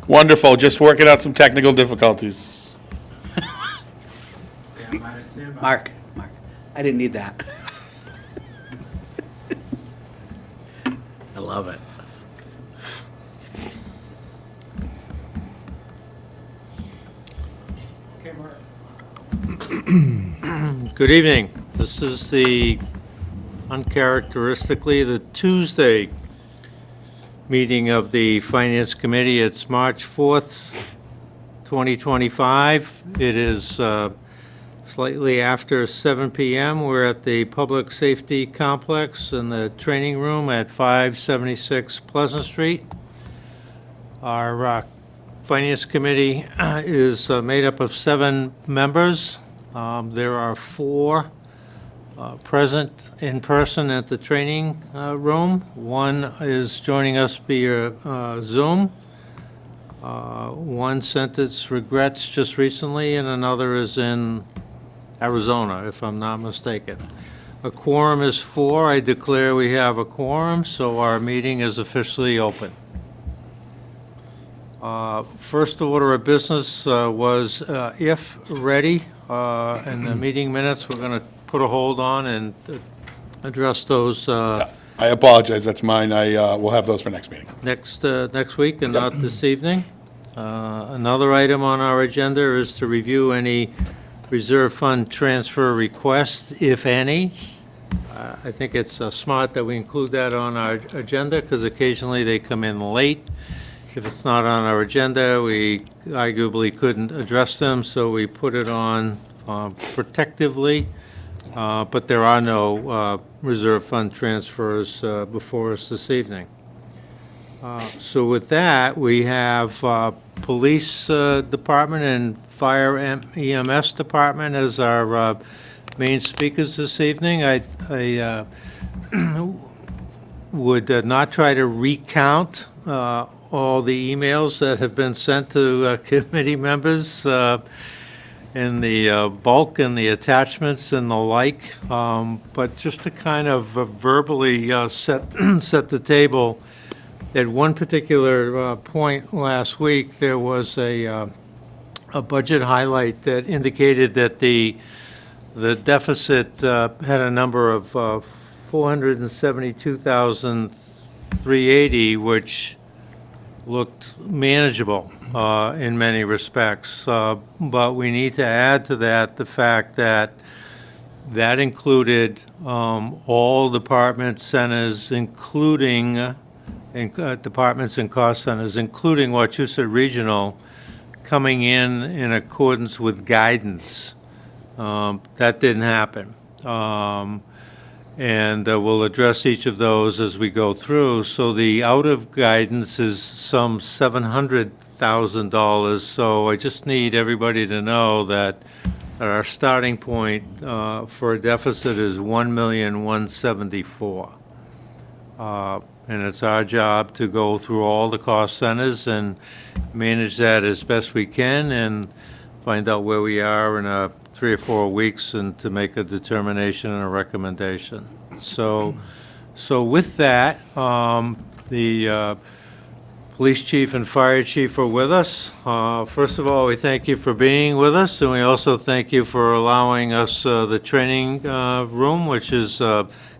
Wonderful, just working out some technical difficulties. Mark, I didn't need that. I love it. Good evening. This is the uncharacteristically the Tuesday meeting of the Finance Committee. It's March 4th, 2025. It is slightly after 7 p.m. We're at the Public Safety Complex in the training room at 576 Pleasant Street. Our Finance Committee is made up of 7 members. There are 4 present in person at the training room. One is joining us via Zoom. One sent its regrets just recently, and another is in Arizona, if I'm not mistaken. A quorum is 4. I declare we have a quorum, so our meeting is officially open. First order of business was, if ready, in the meeting minutes, we're going to put a hold on and address those I apologize, that's mine. We'll have those for next meeting. next week and not this evening. Another item on our agenda is to review any reserve fund transfer requests, if any. I think it's smart that we include that on our agenda because occasionally they come in late. If it's not on our agenda, we arguably couldn't address them, so we put it on protectively. But there are no reserve fund transfers before us this evening. So with that, we have Police Department and Fire EMS Department as our main speakers this evening. I would not try to recount all the emails that have been sent to committee members in the bulk and the attachments and the like, but just to kind of verbally set the table. At one particular point last week, there was a budget highlight that indicated that the deficit had a number of 472,380, which looked manageable in many respects, but we need to add to that the fact that that included all department centers, including departments and cost centers, including Wachusett Regional, coming in accordance with guidance. That didn't happen. And we'll address each of those as we go through. So the out of guidance is some $700,000. So I just need everybody to know that our starting point for a deficit is $1,174,000. And it's our job to go through all the cost centers and manage that as best we can and find out where we are in 3 or 4 weeks and to make a determination and a recommendation. So with that, the police chief and fire chief are with us. First of all, we thank you for being with us, and we also thank you for allowing us the training room, which is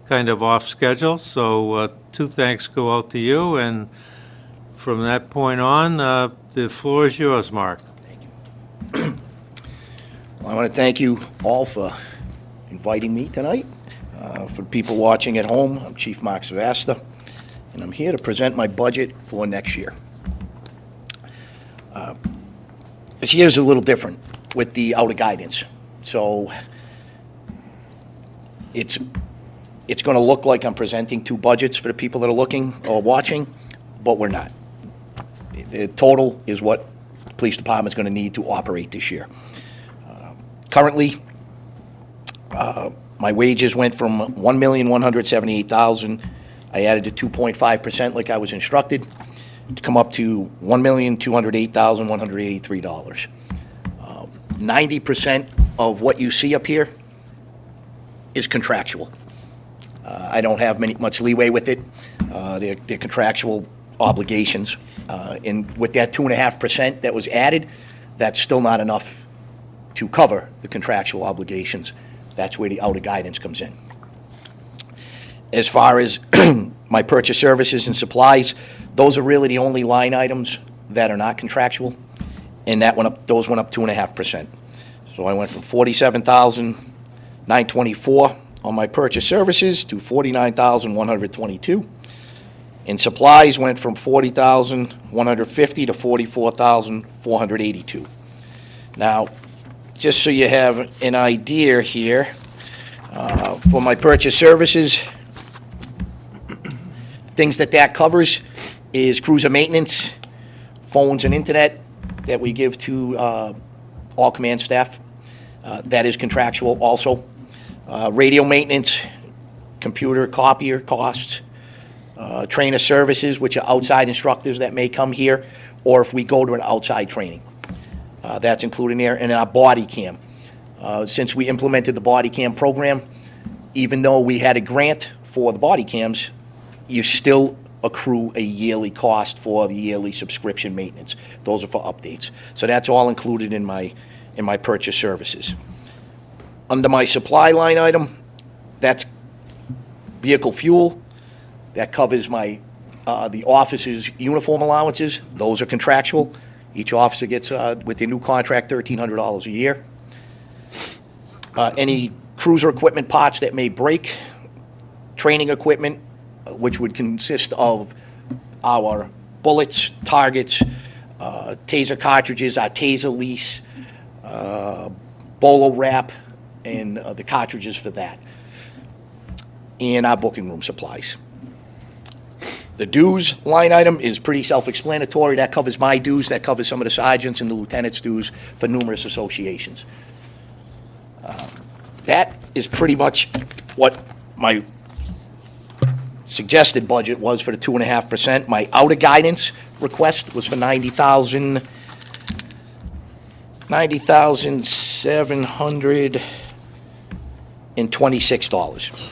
kind of off schedule. So 2 thanks go out to you, and from that point on, the floor is yours, Mark. Well, I want to thank you all for inviting me tonight. For the people watching at home, I'm Chief Mark Savasta, and I'm here to present my budget for next year. This year's a little different with the out of guidance. So it's going to look like I'm presenting 2 budgets for the people that are looking or watching, but we're not. The total is what the police department's going to need to operate this year. Currently, my wages went from $1,178,000. I added to 2.5% like I was instructed to come up to $1,208,183. 90% of what you see up here is contractual. I don't have much leeway with it. They're contractual obligations. And with that 2.5% that was added, that's still not enough to cover the contractual obligations. That's where the out of guidance comes in. As far as my purchase services and supplies, those are really the only line items that are not contractual, and those went up 2.5%. So I went from $47,924 on my purchase services to $49,122. And supplies went from $40,150 to $44,482. Now, just so you have an idea here, for my purchase services, things that covers is cruiser maintenance, phones and internet that we give to all command staff. That is contractual also. Radio maintenance, computer copier costs, trainer services, which are outside instructors that may come here, or if we go to an outside training. That's included in there, and our body cam. Since we implemented the body cam program, even though we had a grant for the body cams, you still accrue a yearly cost for the yearly subscription maintenance. Those are for updates. So that's all included in my purchase services. Under my supply line item, that's vehicle fuel. That covers my the office's uniform allowances. Those are contractual. Each officer gets, with their new contract, $1,300 a year. Any cruiser equipment parts that may break, training equipment, which would consist of our bullets, targets, taser cartridges, our taser lease, bolo wrap, and the cartridges for that, and our booking room supplies. The dues line item is pretty self-explanatory. That covers my dues, that covers some of the sergeants and the lieutenants' dues for numerous associations. That is pretty much what my suggested budget was for the 2.5%. My out of guidance request was for $90,726.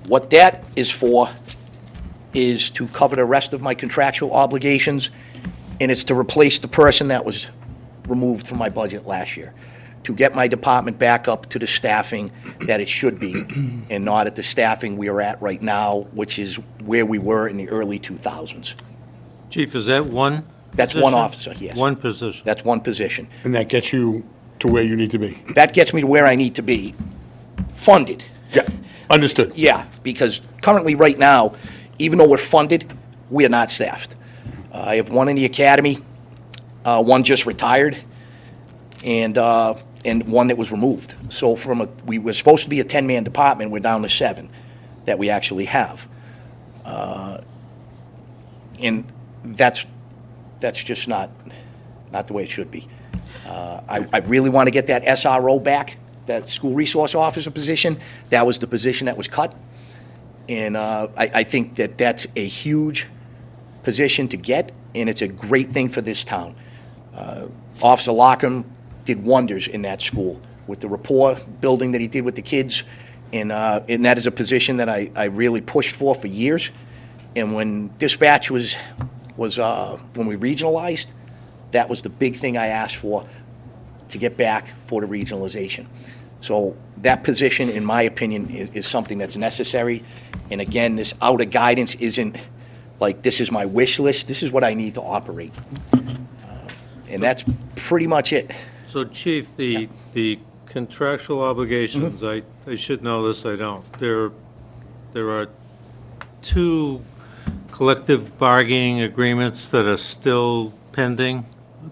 What that is for is to cover the rest of my contractual obligations, and it's to replace the person that was removed from my budget last year, to get my department back up to the staffing that it should be, and not at the staffing we are at right now, which is where we were in the early 2000s. Chief, is that one? That's one officer, yes. One position. That's one position. And that gets you to where you need to be. That gets me to where I need to be, funded. Yeah, understood. Yeah, because currently, right now, even though we're funded, we are not staffed. I have one in the academy, one just retired, and one that was removed. So we were supposed to be a 10-man department, we're down to 7 that we actually have. And that's just not the way it should be. I really want to get that SRO back, that school resource officer position. That was the position that was cut. And I think that's a huge position to get, and it's a great thing for this town. Officer Lockham did wonders in that school with the rapport building that he did with the kids, and that is a position that I really pushed for years. And when dispatch was when we regionalized, that was the big thing I asked for to get back for the regionalization. So that position, in my opinion, is something that's necessary. And again, this out of guidance isn't like this is my wish list. This is what I need to operate. And that's pretty much it. So, Chief, the contractual obligations, I should know this, I don't. There are 2 collective bargaining agreements that are still pending.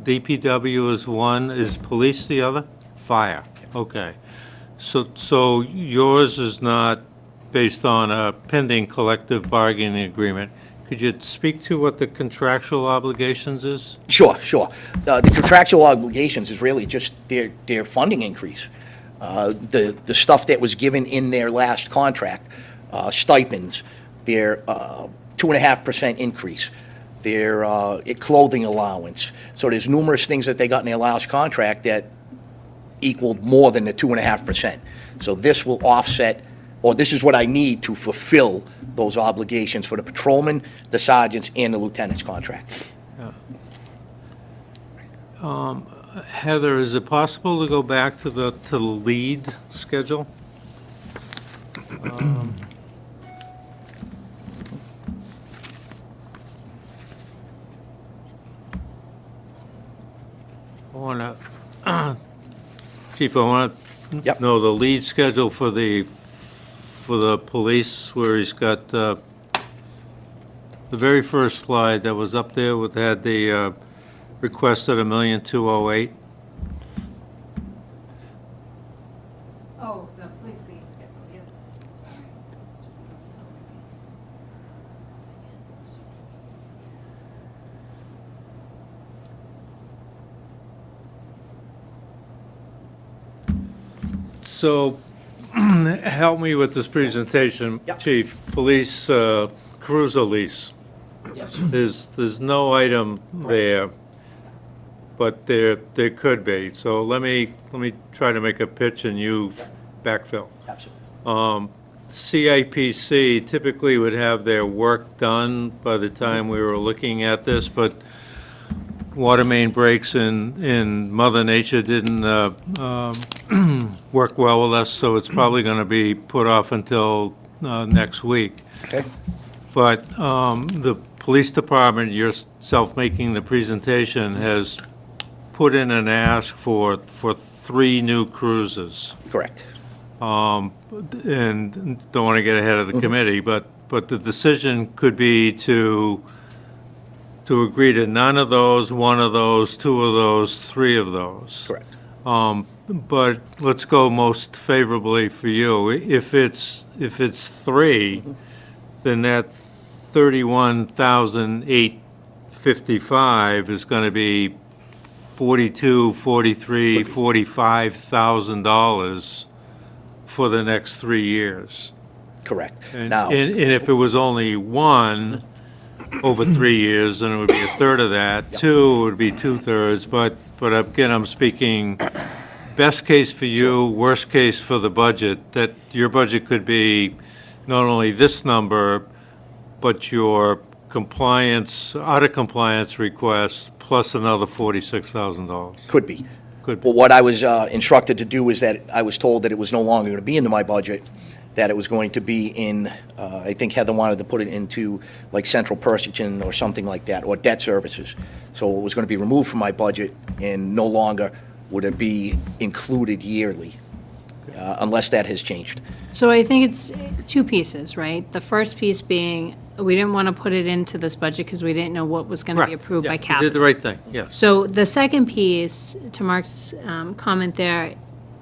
DPW is one, is police the other? Fire, okay. So yours is not based on a pending collective bargaining agreement. Could you speak to what the contractual obligations is? Sure. The contractual obligations is really just their funding increase. The stuff that was given in their last contract, stipends, their 2.5% increase, their clothing allowance. So there's numerous things that they got in their last contract that equaled more than the 2.5%. So this will offset, or this is what I need to fulfill those obligations for the patrolmen, the sergeants, and the lieutenant's contract. Heather, is it possible to go back to the lead schedule? I want to, Chief, I want to Yep. know the lead schedule for the police, where he's got the very first slide that was up there had the request at $1,208,000. Oh, the police lead schedule, yeah. Sorry. So, help me with this presentation, Yep. Chief. Police cruiser lease. Yes. There's no item there, but there could be. So let me try to make a pitch and you backfill. Absolutely. CIPC typically would have their work done by the time we were looking at this, but water main breaks in Mother Nature didn't work well with us, so it's probably going to be put off until next week. Okay. But the police department, yourself making the presentation, has put in an ask for 3 new cruisers. Correct. And don't want to get ahead of the committee, but the decision could be to agree to none of those, 1 of those, 2 of those, 3 of those. Correct. But let's go most favorably for you. If it's 3, then that 31,855 is going to be $45,000 for the next 3 years. Correct. And, Now, and if it was only 1 over 3 years, then it would be a third of that. 2 would be 2/3. But again, I'm speaking best case for you, worst case for the budget. That your budget could be not only this number, but your out of compliance request plus another $46,000. could be. Could be. But what I was instructed to do is that I was told that it was no longer going to be into my budget, that it was going to be in, I think Heather wanted to put it into like central purchasing or something like that, or debt services. So it was going to be removed from my budget, and no longer would it be included yearly, unless that has changed. So I think it's 2 pieces, right? The first piece being, we didn't want to put it into this budget because we didn't know what was going to be Correct. approved Yeah, by you capital. did the right thing, yes. So the second piece, to Mark's comment there,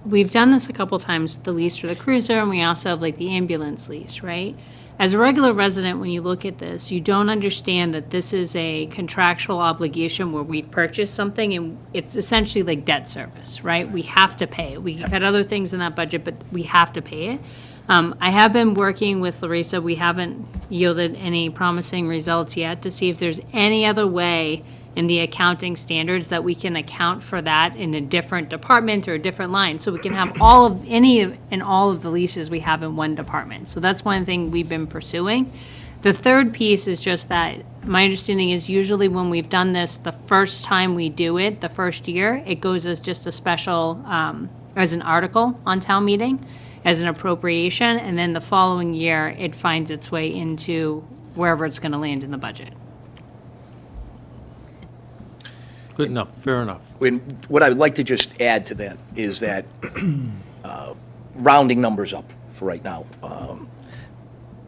we've done this a couple times, the lease for the cruiser, and we also have like the ambulance lease, right? As a regular resident, when you look at this, you don't understand that this is a contractual obligation where we purchase something and it's essentially like debt service, right? We have to pay it. We can cut other things in that budget, but we have to pay it. I have been working with Larissa. We haven't yielded any promising results yet to see if there's any other way in the accounting standards that we can account for that in a different department or a different line. So we can have all of the leases we have in one department. So that's one thing we've been pursuing. The third piece is just that my understanding is usually when we've done this, the first time we do it, the first year, it goes as just a special, as an article on town meeting, as an appropriation, and then the following year, it finds its way into wherever it's going to land in the budget. Good enough, fair enough. What I would like to just add to that is that, rounding numbers up for right now,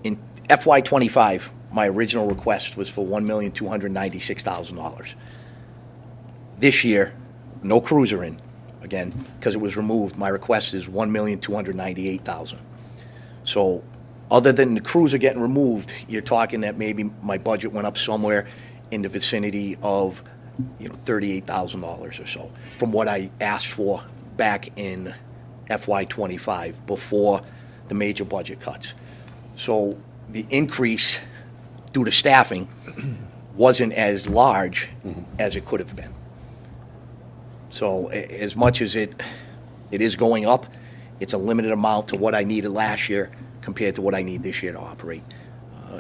in FY '25, my original request was for $1,296,000. This year, no cruiser in, again, because it was removed, my request is $1,298,000. So, other than the cruiser getting removed, you're talking that maybe my budget went up somewhere in the vicinity of, $38,000 or so, from what I asked for back in FY '25, before the major budget cuts. So the increase due to staffing wasn't as large as it could have been. So as much as it is going up, it's a limited amount to what I needed last year compared to what I need this year to operate.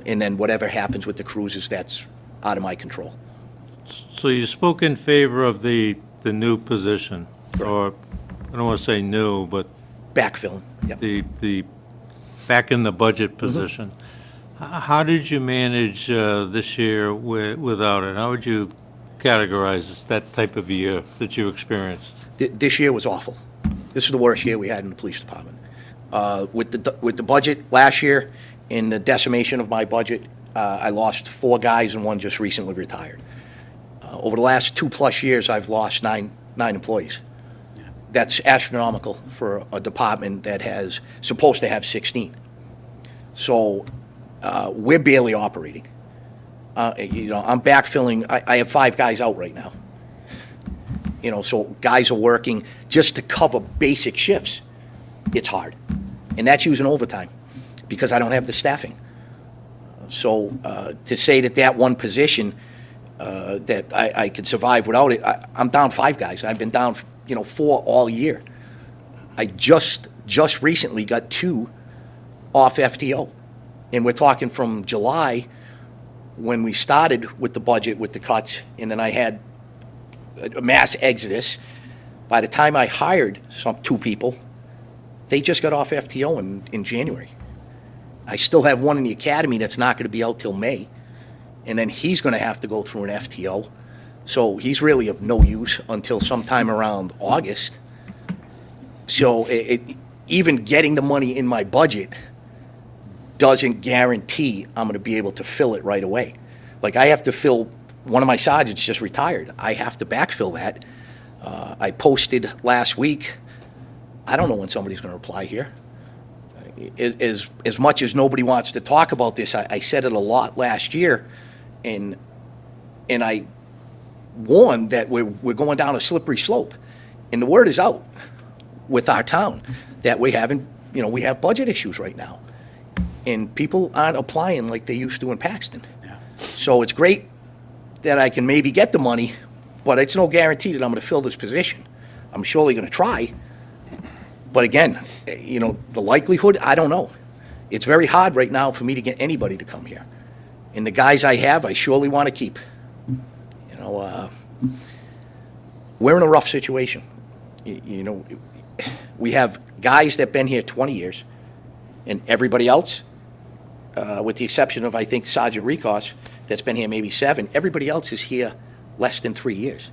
And then whatever happens with the cruises, that's out of my control. So you spoke in favor of the new position, or, I don't want to say new, but Backfilling, yep. the back in the budget position. How did you manage this year without it? How would you categorize that type of year that you experienced? This year was awful. This is the worst year we had in the police department. With the budget last year, in the decimation of my budget, I lost 4 guys and 1 just recently retired. Over the last 2+ years, I've lost nine employees. That's astronomical for a department that has, supposed to have 16. So we're barely operating. I'm backfilling, I have 5 guys out right now. So guys are working just to cover basic shifts. It's hard. And that's using overtime because I don't have the staffing. So to say that one position, that I could survive without it, I'm down 5 guys. I've been down, 4 all year. I just recently got 2 off FTO. And we're talking from July, when we started with the budget, with the cuts, and then I had a mass exodus. By the time I hired 2 people, they just got off FTO in January. I still have 1 in the academy that's not going to be out till May, and then he's going to have to go through an FTO. So he's really of no use until sometime around August. So even getting the money in my budget doesn't guarantee I'm going to be able to fill it right away. Like, I have to fill, one of my sergeants just retired. I have to backfill that. I posted last week. I don't know when somebody's going to reply here. As much as nobody wants to talk about this, I said it a lot last year, and I warned that we're going down a slippery slope. And the word is out with our town that we have budget issues right now. And people aren't applying like they used to in Paxton. Yeah. So it's great that I can maybe get the money, but it's no guarantee that I'm going to fill this position. I'm surely going to try. But again, the likelihood, I don't know. It's very hard right now for me to get anybody to come here. And the guys I have, I surely want to keep. We're in a rough situation. We have guys that have been here 20 years, and everybody else, with the exception of, I think, Sergeant Ricos, that's been here maybe 7, everybody else is here less than 3 years.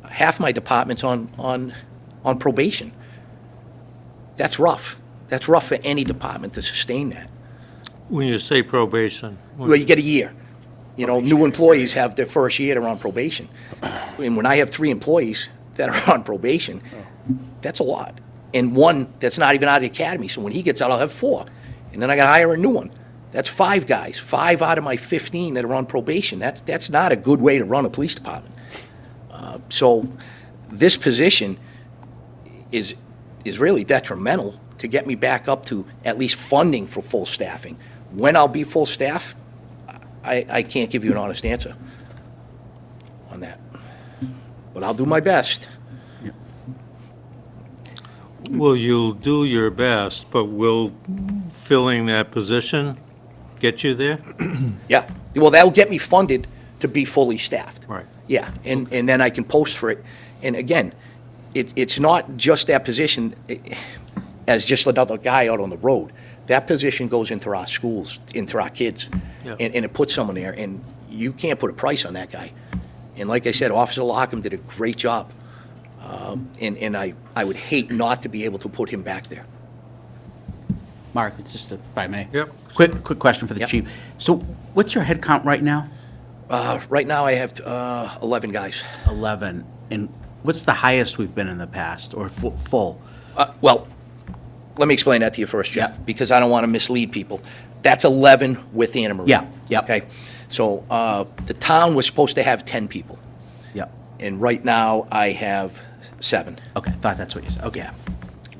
Half my department's on probation. That's rough. That's rough for any department to sustain that. When you say probation, Well, you get a year. New employees have their first year, they're on probation. And when I have 3 employees that are on probation, that's a lot. And 1 that's not even out of the academy, so when he gets out, I'll have 4. And then I got to hire a new one. That's 5 guys, 5 out of my 15 that are on probation. That's not a good way to run a police department. So this position is really detrimental to get me back up to at least funding for full staffing. When I'll be full staff, I can't give you an honest answer on that. But I'll do my best. well, you'll do your best, but will filling that position get you there? Yeah. Well, that'll get me funded to be fully staffed. Right. Yeah, and then I can post for it. And again, it's not just that position as just another guy out on the road. That position goes into our schools, into our kids, Yeah. and it puts someone there, and you can't put a price on that guy. And like I said, Officer Lockham did a great job, and I would hate not to be able to put him back there. Mark, just if I may. Yep. Quick question for the Yep. chief. So what's your head count right now? Right now, I have 11 guys. 11. And what's the highest we've been in the past, or full? Well, let me explain that to you first, Jeff, Yeah. because I don't want to mislead people. That's 11 with Anna Marie. Yeah, yep. Okay? So the town was supposed to have 10 people, Yep. and right now I have 7. Okay, thought that's what you said. Okay.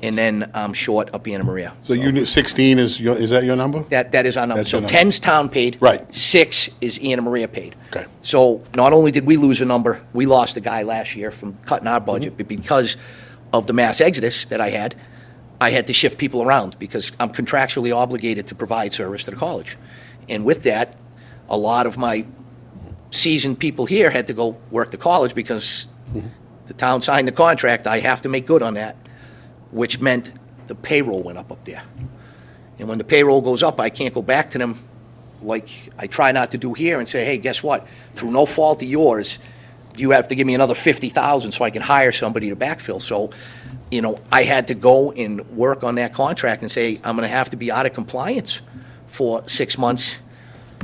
And then I'm short up Anna Maria. So Unit 16 is that your number? That is our number. That's So your number. 10's town paid. Right. 6 is Anna Maria paid. Okay. So not only did we lose a number, we lost a guy last year from cutting our budget, but because of the mass exodus that I had to shift people around because I'm contractually obligated to provide service to the college. And with that, a lot of my seasoned people here had to go work to college because the town signed the contract. I have to make good on that, which meant the payroll went up there. And when the payroll goes up, I can't go back to them like I try not to do here and say, hey, guess what? Through no fault of yours, you have to give me another 50,000 so I can hire somebody to backfill. So, you know, I had to go and work on that contract and say, I'm going to have to be out of compliance for 6 months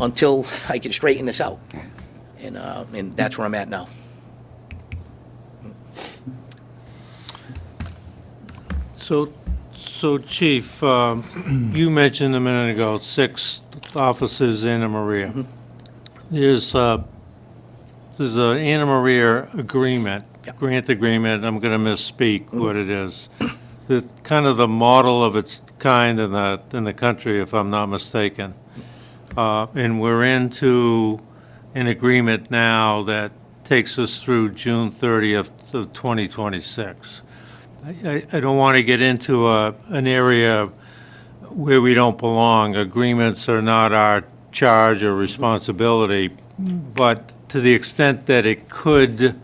until I can straighten this out. And that's where I'm at now. So Chief, you mentioned a minute ago, 6 officers in Anna Maria. There's an Anna Maria agreement, Yep. grant agreement, I'm going to misspeak what it is. The kind of the model of its kind in the country, if I'm not mistaken. And we're into an agreement now that takes us through June 30th of 2026. I don't want to get into an area where we don't belong. Agreements are not our charge or responsibility, but to the extent that it could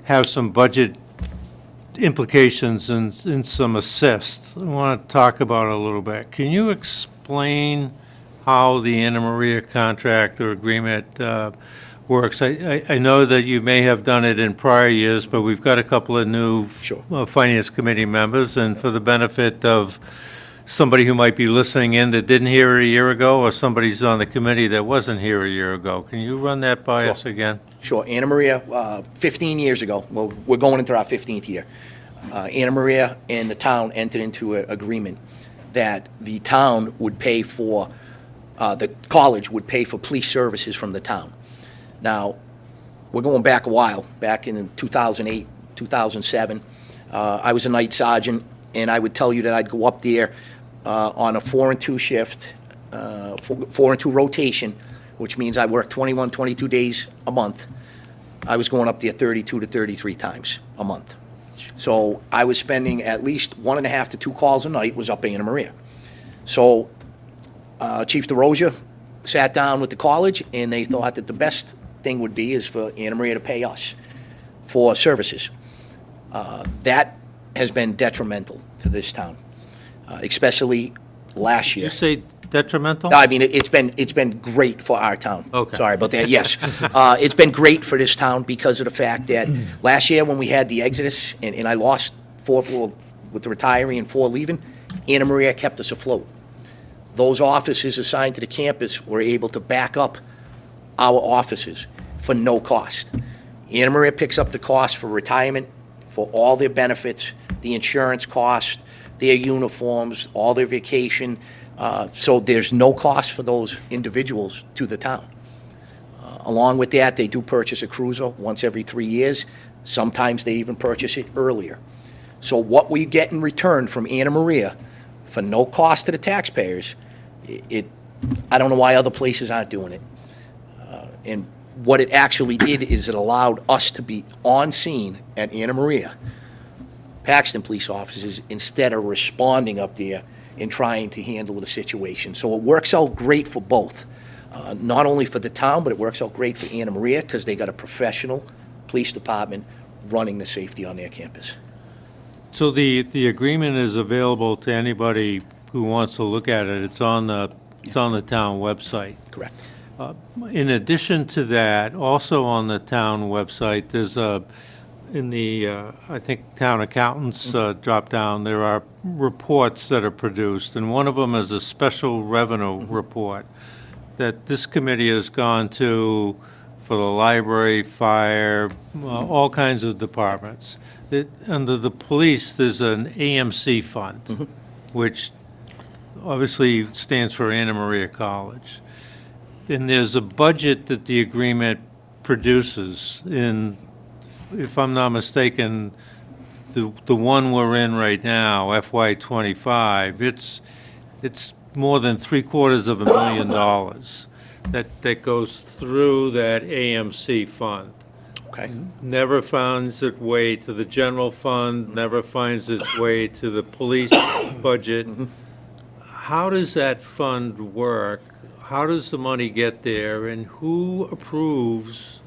have some budget implications and some assist, I want to talk about it a little bit. Can you explain how the Anna Maria contract or agreement works? I know that you may have done it in prior years, but we've got a couple of new Sure. Finance Committee members, and for the benefit of somebody who might be listening in that didn't hear it a year ago, or somebody's on the committee that wasn't here a year ago, can you run that by Sure. us again? Sure. Anna Maria, 15 years ago, well, we're going into our 15th year. Anna Maria and the town entered into an agreement that the town would pay for, the college would pay for police services from the town. Now, we're going back a while, back in 2008, 2007. I was a night sergeant, and I would tell you that I'd go up there on a 4 and 2 shift, 4 and 2 rotation, which means I work 21, 22 days a month. I was going up there 32 to 33 times a month. So I was spending at least 1.5 to 2 calls a night was up in Anna Maria. So Chief DeRosa sat down with the college, and they thought that the best thing would be is for Anna Maria to pay us for services. That has been detrimental to this town, especially last Did you year. say detrimental? I mean, it's been great for our town. Okay. Sorry about that, yes. It's been great for this town because of the fact that last year when we had the exodus, and I lost 4 people with the retiring and 4 leaving, Anna Maria kept us afloat. Those officers assigned to the campus were able to back up our officers for no cost. Anna Maria picks up the cost for retirement, for all their benefits, the insurance cost, their uniforms, all their vacation. So there's no cost for those individuals to the town. Along with that, they do purchase a cruiser once every 3 years. Sometimes they even purchase it earlier. So what we get in return from Anna Maria for no cost to the taxpayers, I don't know why other places aren't doing it. And what it actually did is it allowed us to be on scene at Anna Maria, Paxton police officers, instead of responding up there and trying to handle the situation. So it works out great for both, not only for the town, but it works out great for Anna Maria because they got a professional police department running the safety on their campus. So the agreement is available to anybody who wants to look at it. It's on the town website. Correct. In addition to that, also on the town website, there's I think town accountants drop down, there are reports that are produced, and one of them is a special revenue report that this committee has gone to for the library, fire, all kinds of departments. Under the police, there's an AMC fund, which obviously stands for Anna Maria College. And there's a budget that the agreement produces in, if I'm not mistaken, the one we're in right now, FY '25, it's more than $750,000 that goes through that AMC fund. Okay. Never finds its way to the general fund, never finds its way to the police budget. How does that fund work? how does the money get there, and who approves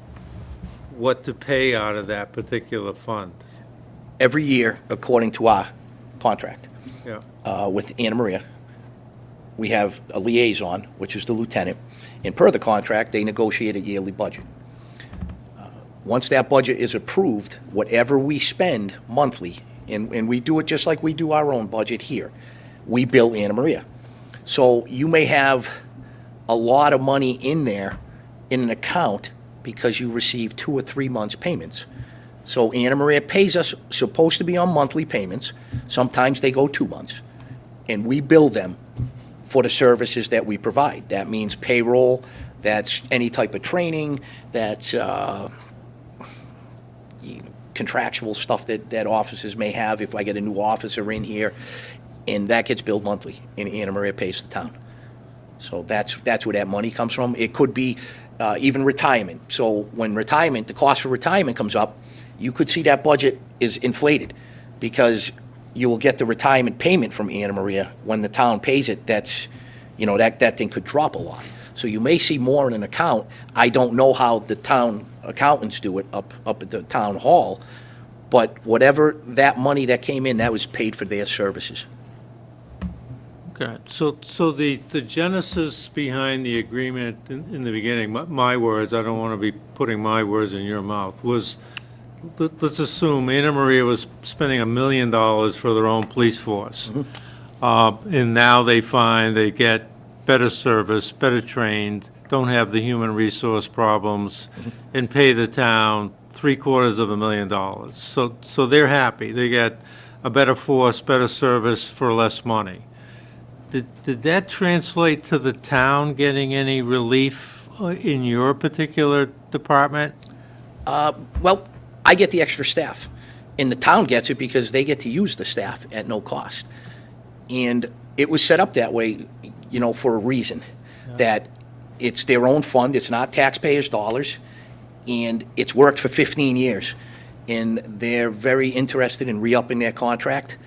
what to pay out of that particular fund? Every year, according to our contract Yeah. with Anna Maria, we have a liaison, which is the lieutenant, and per the contract, they negotiate a yearly budget. Once that budget is approved, whatever we spend monthly, and we do it just like we do our own budget here, we bill Anna Maria. So you may have a lot of money in there in an account because you receive 2 or 3 months' payments. So Anna Maria pays us, supposed to be on monthly payments. Sometimes they go 2 months. And we bill them for the services that we provide. That means payroll, that's any type of training, that's contractual stuff that offices may have if I get a new officer in here, and that gets billed monthly, and Anna Maria pays the town. So that's where that money comes from. It could be even retirement. So when retirement, the cost for retirement comes up, you could see that budget is inflated because you will get the retirement payment from Anna Maria. When the town pays it, that's, that thing could drop a lot. So you may see more in an account. I don't know how the town accountants do it up at the town hall, but whatever that money that came in, that was paid for their services. Okay, so the genesis behind the agreement in the beginning, my words, I don't want to be putting my words in your mouth, was, let's assume Anna Maria was spending $1 million for their own police force. And now they find they get better service, better trained, don't have the human resource problems, and pay the town $750,000. So they're happy. They get a better force, better service for less money. Did that translate to the town getting any relief in your particular department? Well, I get the extra staff, and the town gets it because they get to use the staff at no cost. And it was set up that way, for a reason, that it's their own fund, it's not taxpayers' dollars, and it's worked for 15 years. And they're very interested in re-upping their contract.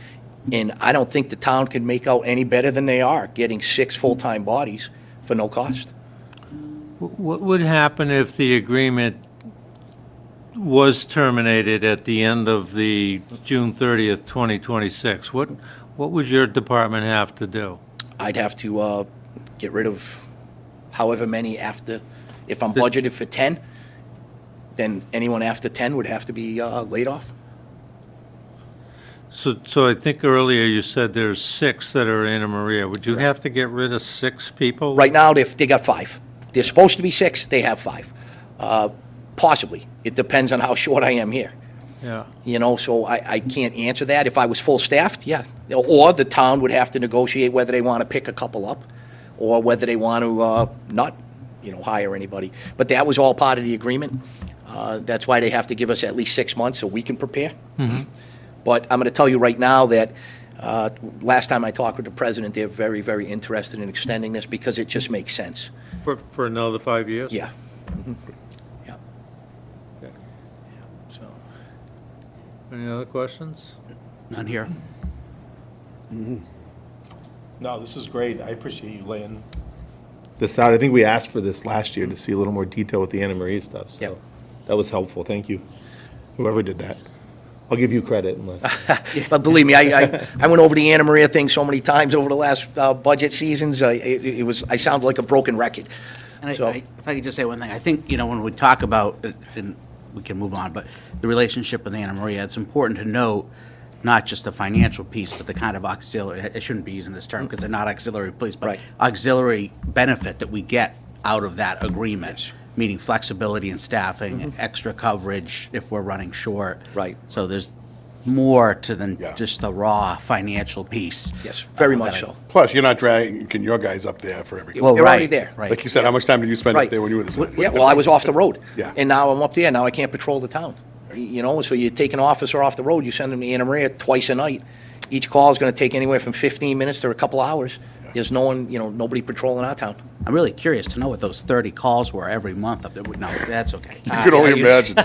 And I don't think the town can make out any better than they are, getting 6 full-time bodies for no cost. What would happen if the agreement was terminated at the end of the June 30th, 2026? What would your department have to do? I'd have to get rid of however many after, if I'm budgeted for 10, then anyone after 10 would have to be laid off. So I think earlier you said there's 6 that are Anna Maria. Would you have to get rid of 6 people? Right now, they got 5. They're supposed to be 6, they have 5. Possibly. It depends on how short I am here. Yeah. So I can't answer that. If I was full-staffed, yeah. Or the town would have to negotiate whether they want to pick a couple up or whether they want to not, hire anybody. But that was all part of the agreement. That's why they have to give us at least 6 months so we can prepare. But I'm going to tell you right now that last time I talked with the president, they're very, very interested in extending this because it just makes sense. For another 5 years? Yeah. Yeah. Okay. So. Any other questions? None here. No, this is great. I appreciate you laying. this out. I think we asked for this last year to see a little more detail with the Anna Marie stuff, so Yep. that was helpful. Thank you, whoever did that. I'll give you credit unless. But believe me, I went over the Anna Maria thing so many times over the last budget seasons. I sound like a broken record. And So- if I could just say one thing, I think, when we talk about, and we can move on, but the relationship with Anna Maria, it's important to note not just the financial piece, but the kind of auxiliary, I shouldn't be using this term because they're not auxiliary police, but Right. auxiliary benefit that we get out of that agreement, meaning flexibility in staffing, extra coverage if we're running short. Right. So there's more to than Yeah. just the raw financial piece. Yes, very that much I- so. Plus, you're not dragging your guys up there for every, Well, They're already right, there. right. like you said, how much time did you spend up Right. there when you were the? Yeah, well, I was off the road. Yeah. And now I'm up there, now I can't patrol the town. So you take an officer off the road, you send him to Anna Maria twice a night. Each call is gonna take anywhere from 15 minutes to a couple hours. There's no one, nobody patrolling our town. I'm really curious to know what those 30 calls were every month up there. No, that's okay. You could only imagine.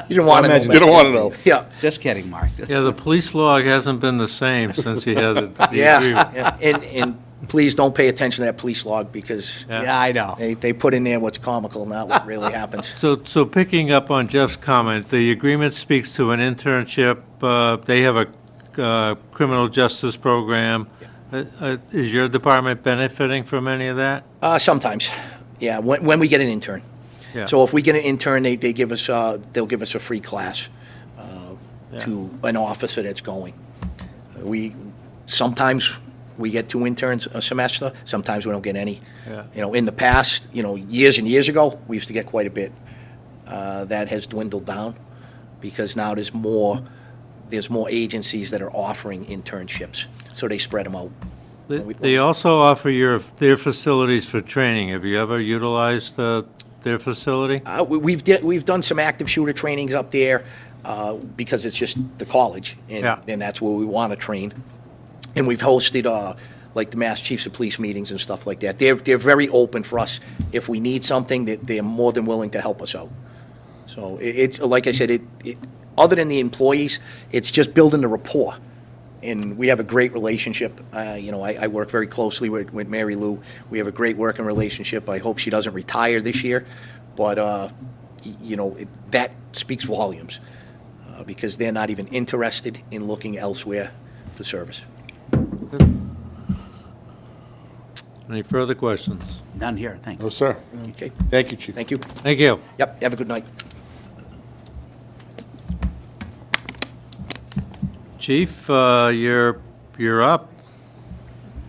You didn't wanna know. imagine You don't want to know. Yeah, Just kidding, Mark. Yeah, the police log hasn't been the same since you had the yeah, agreement. yeah. And please don't pay attention to that police log, because Yeah, I know. they put in there what's comical, not what really happens. So picking up on Jeff's comment, the agreement speaks to an internship. They have a criminal justice program. Is your department benefiting from any of that? Sometimes, yeah, when we get an intern. Yeah. So if we get an intern, they give us, they'll give us a free class to an officer that's going. Sometimes we get 2 interns a semester, sometimes we don't get any. Yeah. You know, in the past, years and years ago, we used to get quite a bit. That has dwindled down, because now there's more agencies that are offering internships, so they spread them out. They also offer their facilities for training. Have you ever utilized their facility? We've done some active shooter trainings up there, because it's just the college, Yeah. and that's where we want to train. And we've hosted, like the Mass Chiefs of Police meetings and stuff like that. They're very open for us. If we need something, they're more than willing to help us out. So it's, like I said, other than the employees, it's just building the rapport. And we have a great relationship. I work very closely with Mary Lou. We have a great working relationship. I hope she doesn't retire this year. But, that speaks volumes, because they're not even interested in looking elsewhere for service. Any further questions? None here, thanks. No, sir. Okay, Thank you, Chief. thank you. Thank you. Yep, have a good night. Chief, you're up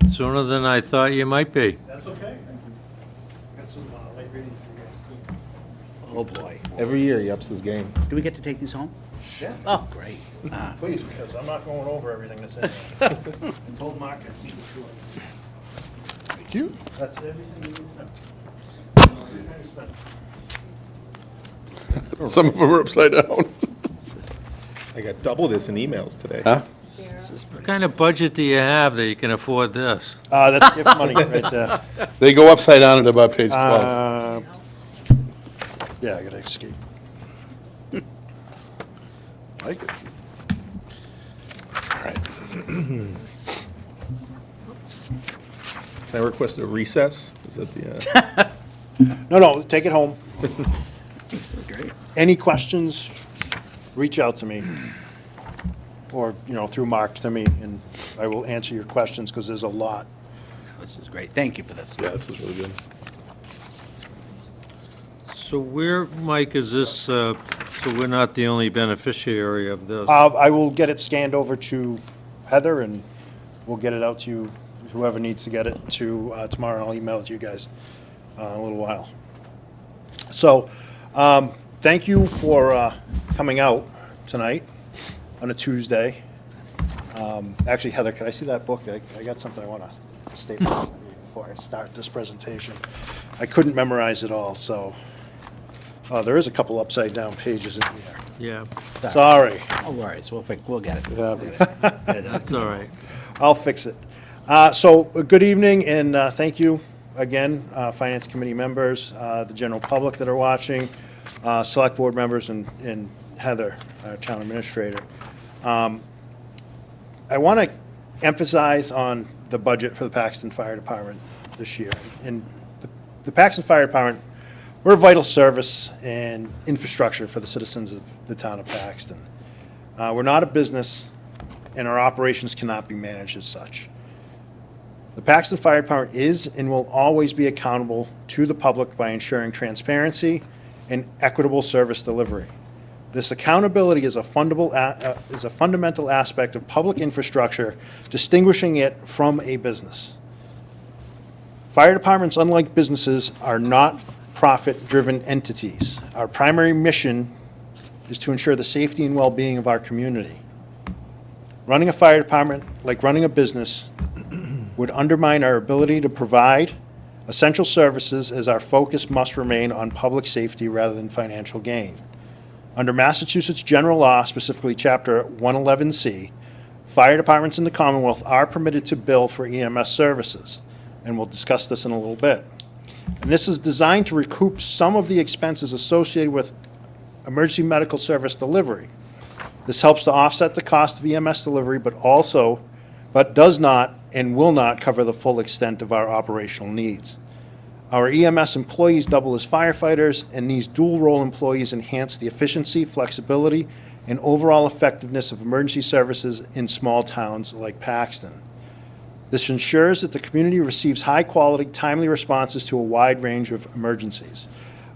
sooner than I thought you might be. That's okay. Got some late reading for you guys too. Oh, boy. Every year he ups his game. Do we get to take these home? Yeah. Oh, great. Please, because I'm not going over everything that's in there. I told Mark I'd keep it short. Thank you. That's everything you need to know. Kind of spent. Some of them are upside down. I got double this in emails today. Huh? What kind of budget do you have that you can afford this? That's gift money right there. They go upside down at about page 12. Yeah, I gotta escape. Like it. All right. Can I request a recess? Is that the, No, take it home. This is great. Any questions, reach out to me. Or, through Mark to me, and I will answer your questions, because there's a lot. This is great. Thank you for this. yeah, this is really good. So where, Mike, is this, so we're not the only beneficiary of this? I will get it scanned over to Heather, and we'll get it out to you, whoever needs to get it, to tomorrow, and I'll email it to you guys in a little while. So, thank you for coming out tonight on a Tuesday. Actually, Heather, can I see that book? I got something I want to state before I start this presentation. I couldn't memorize it all, so there is a couple upside-down pages in here. Yeah, Sorry. No worries, we'll get it. that's all right. I'll fix it. So, good evening, and thank you again, Finance Committee members, the general public that are watching, Select Board members, and Heather, our Town Administrator. I want to emphasize on the budget for the Paxton Fire Department this year. And the Paxton Fire Department, we're a vital service and infrastructure for the citizens of the town of Paxton. We're not a business, and our operations cannot be managed as such. The Paxton Fire Department is and will always be accountable to the public by ensuring transparency and equitable service delivery. This accountability is a fundamental aspect of public infrastructure, distinguishing it from a business. Fire departments, unlike businesses, are not profit-driven entities. Our primary mission is to ensure the safety and well-being of our community. Running a fire department, like running a business, would undermine our ability to provide essential services, as our focus must remain on public safety rather than financial gain. Under Massachusetts general law, specifically Chapter 111C, fire departments in the Commonwealth are permitted to bill for EMS services, and we'll discuss this in a little bit. And this is designed to recoup some of the expenses associated with emergency medical service delivery. This helps to offset the cost of EMS delivery, but also but does not and will not cover the full extent of our operational needs. Our EMS employees double as firefighters, and these dual-role employees enhance the efficiency, flexibility, and overall effectiveness of emergency services in small towns like Paxton. This ensures that the community receives high-quality, timely responses to a wide range of emergencies.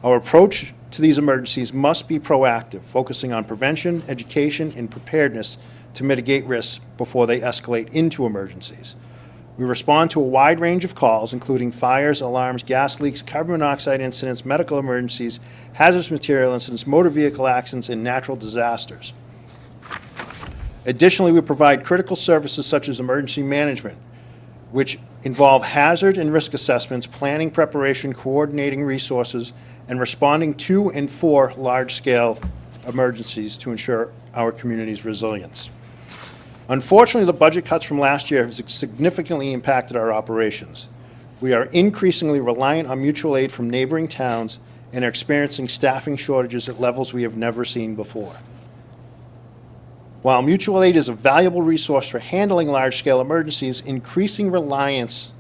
Our approach to these emergencies must be proactive, focusing on prevention, education, and preparedness to mitigate risks before they escalate into emergencies. We respond to a wide range of calls, including fires, alarms, gas leaks, carbon monoxide incidents, medical emergencies, hazardous material incidents, motor vehicle accidents, and natural disasters. Additionally, we provide critical services such as emergency management, which involve hazard and risk assessments, planning, preparation, coordinating resources, and responding to and for large-scale emergencies to ensure our community's resilience. Unfortunately, the budget cuts from last year have significantly impacted our operations. We are increasingly reliant on mutual aid from neighboring towns and are experiencing staffing shortages at levels we have never seen before. While mutual aid is a valuable resource for handling large-scale emergencies, increasing reliance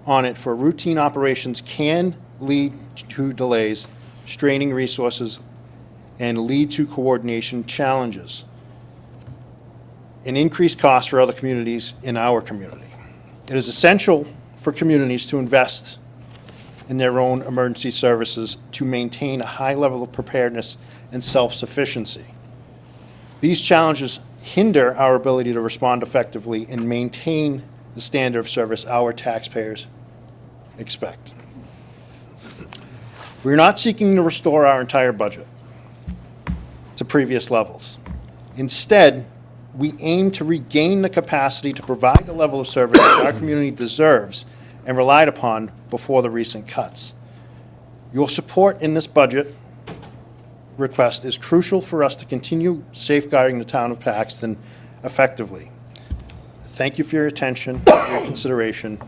on it for routine operations can lead to delays, straining resources, and lead to coordination challenges and increased costs for other communities in our community. It is essential for communities to invest in their own emergency services to maintain a high level of preparedness and self-sufficiency. These challenges hinder our ability to respond effectively and maintain the standard of service our taxpayers expect. We're not seeking to restore our entire budget to previous levels. Instead, we aim to regain the capacity to provide the level of service that our community deserves and relied upon before the recent cuts. Your support in this budget request is crucial for us to continue safeguarding the town of Paxton effectively. Thank you for your attention, your consideration,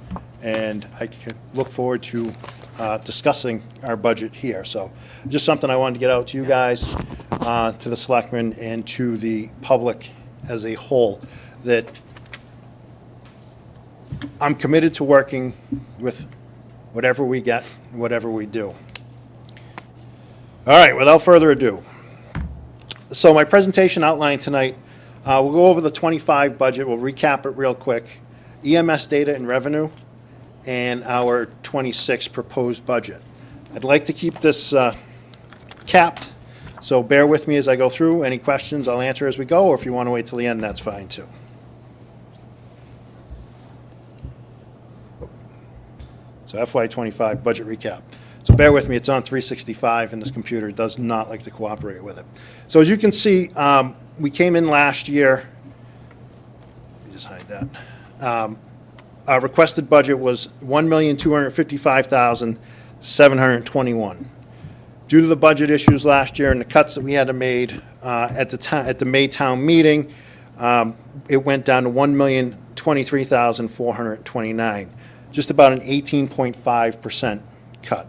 and I look forward to discussing our budget here. So just something I wanted to get out to you guys, to the selectmen, and to the public as a whole, that I'm committed to working with whatever we get, whatever we do. All right, without further ado. So my presentation outline tonight, we'll go over the 25 budget, we'll recap it real quick, EMS data and revenue, and our 26 proposed budget. I'd like to keep this capped, so bear with me as I go through. Any questions, I'll answer as we go, or if you want to wait till the end, that's fine too. So FY25 budget recap. So bear with me, it's on 365 and this computer does not like to cooperate with it. So as you can see, we came in last year, let me just hide that. Our requested budget was $1,255,721. Due to the budget issues last year and the cuts that we had to made at the May town meeting, it went down to $1,023,429, just about an 18.5% cut.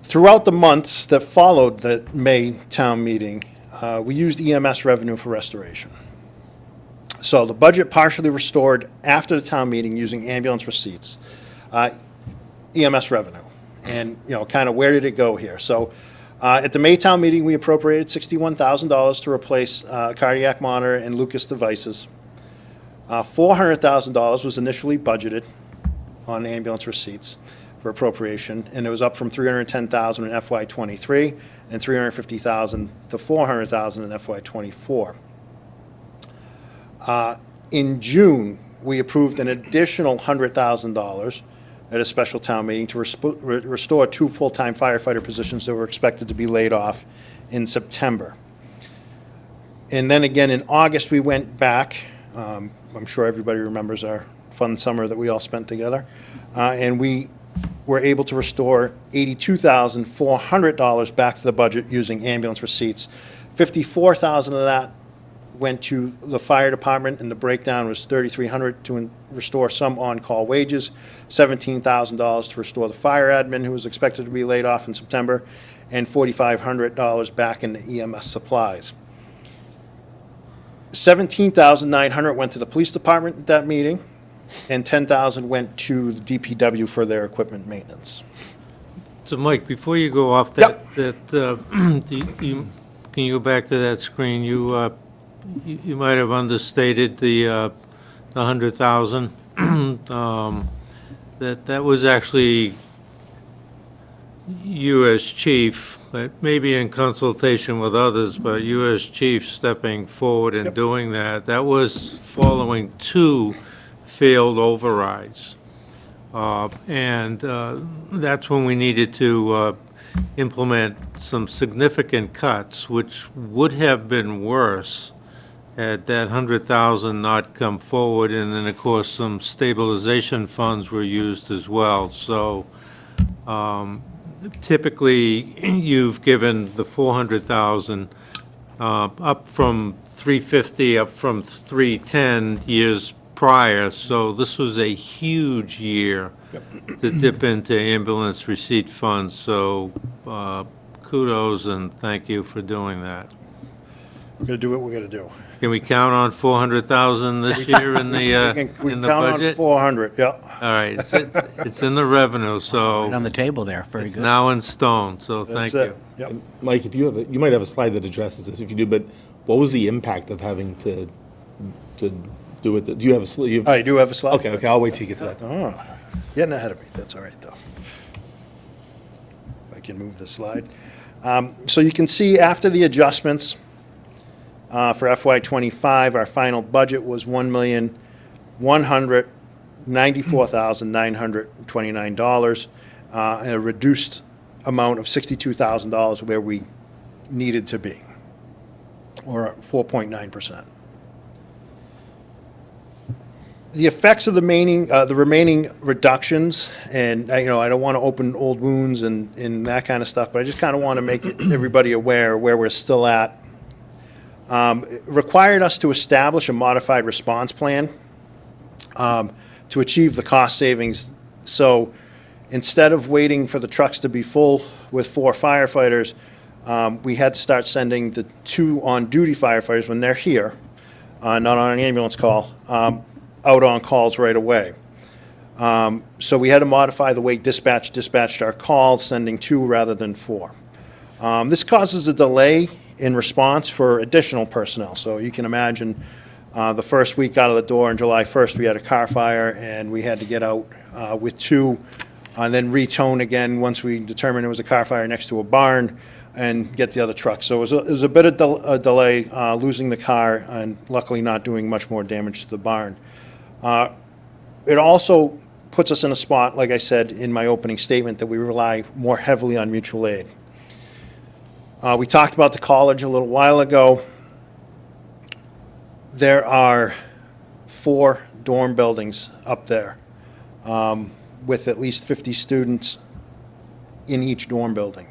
Throughout the months that followed the May town meeting, we used EMS revenue for restoration. So the budget partially restored after the town meeting using ambulance receipts, EMS revenue. And, you know, kind of where did it go here? So at the May town meeting, we appropriated $61,000 to replace cardiac monitor and Lucas devices. $400,000 was initially budgeted on ambulance receipts for appropriation, and it was up from $310,000 in FY23 and $350,000 to $400,000 in FY24. In June, we approved an additional $100,000 at a special town meeting to restore 2 full-time firefighter positions that were expected to be laid off in September. And then again in August, we went back. I'm sure everybody remembers our fun summer that we all spent together. And we were able to restore $82,400 back to the budget using ambulance receipts. $54,000 of that went to the fire department, and the breakdown was $3,300 to restore some on-call wages, $17,000 to restore the fire admin, who was expected to be laid off in September, and $4,500 back in the EMS supplies. $17,900 went to the police department at that meeting, and $10,000 went to the DPW for their equipment maintenance. So Mike, before you go off Yep. can you go back to that screen? You might have understated the 100,000. That was actually you as chief, but maybe in consultation with others, but you as chief stepping forward and doing that. That was following 2 failed overrides. And that's when we needed to implement some significant cuts, which would have been worse had that 100,000 not come forward. And then, of course, some stabilization funds were used as well. So typically, you've given the 400,000 up from 350, up from 310 years prior, so this was a huge year to dip into ambulance receipt funds, so kudos and thank you for doing that. We're going to do what we're going to do. Can we count on 400,000 this year in the We in the count on budget? 400, yeah. All right, it's in the revenue, Right so on the table there, very it's good. now in stone, so thank That's you. it. Yep. Mike, if you have, you might have a slide that addresses this, if you do, but what was the impact of having to do it? Do you have a slide? I do have a slide. Okay, I'll wait till you get to that. Oh, getting ahead of me, that's all right, though. If I can move the slide. So you can see after the adjustments for FY '25, our final budget was $1,194,929, and a reduced amount of $62,000 where we needed to be, or 4.9%. The effects of the remaining reductions, and, I don't want to open old wounds and that kind of stuff, but I just kind of want to make everybody aware where we're still at. It required us to establish a modified response plan to achieve the cost savings. So instead of waiting for the trucks to be full with 4 firefighters, we had to start sending the 2 on-duty firefighters when they're here, not on an ambulance call, out on calls right away. So we had to modify the way dispatch dispatched our calls, sending 2 rather than 4. This causes a delay in response for additional personnel. So you can imagine the first week out of the door on July 1st, we had a car fire, and we had to get out with 2, and then retone again once we determined it was a car fire next to a barn, and get the other truck. So it was a bit of a delay, losing the car, and luckily not doing much more damage to the barn. It also puts us in a spot, like I said in my opening statement, that we rely more heavily on mutual aid. We talked about the college a little while ago. There are 4 dorm buildings up there with at least 50 students in each dorm building.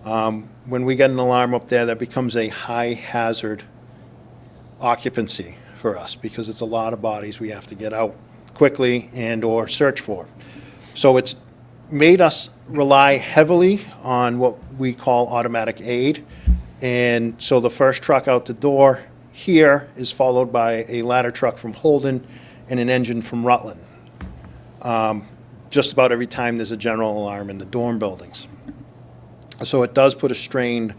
When we get an alarm up there, that becomes a high hazard occupancy for us, because it's a lot of bodies we have to get out quickly and or search for. So it's made us rely heavily on what we call automatic aid. And so the first truck out the door here is followed by a ladder truck from Holden and an engine from Rutland. Just about every time there's a general alarm in the dorm buildings. So it does put a strain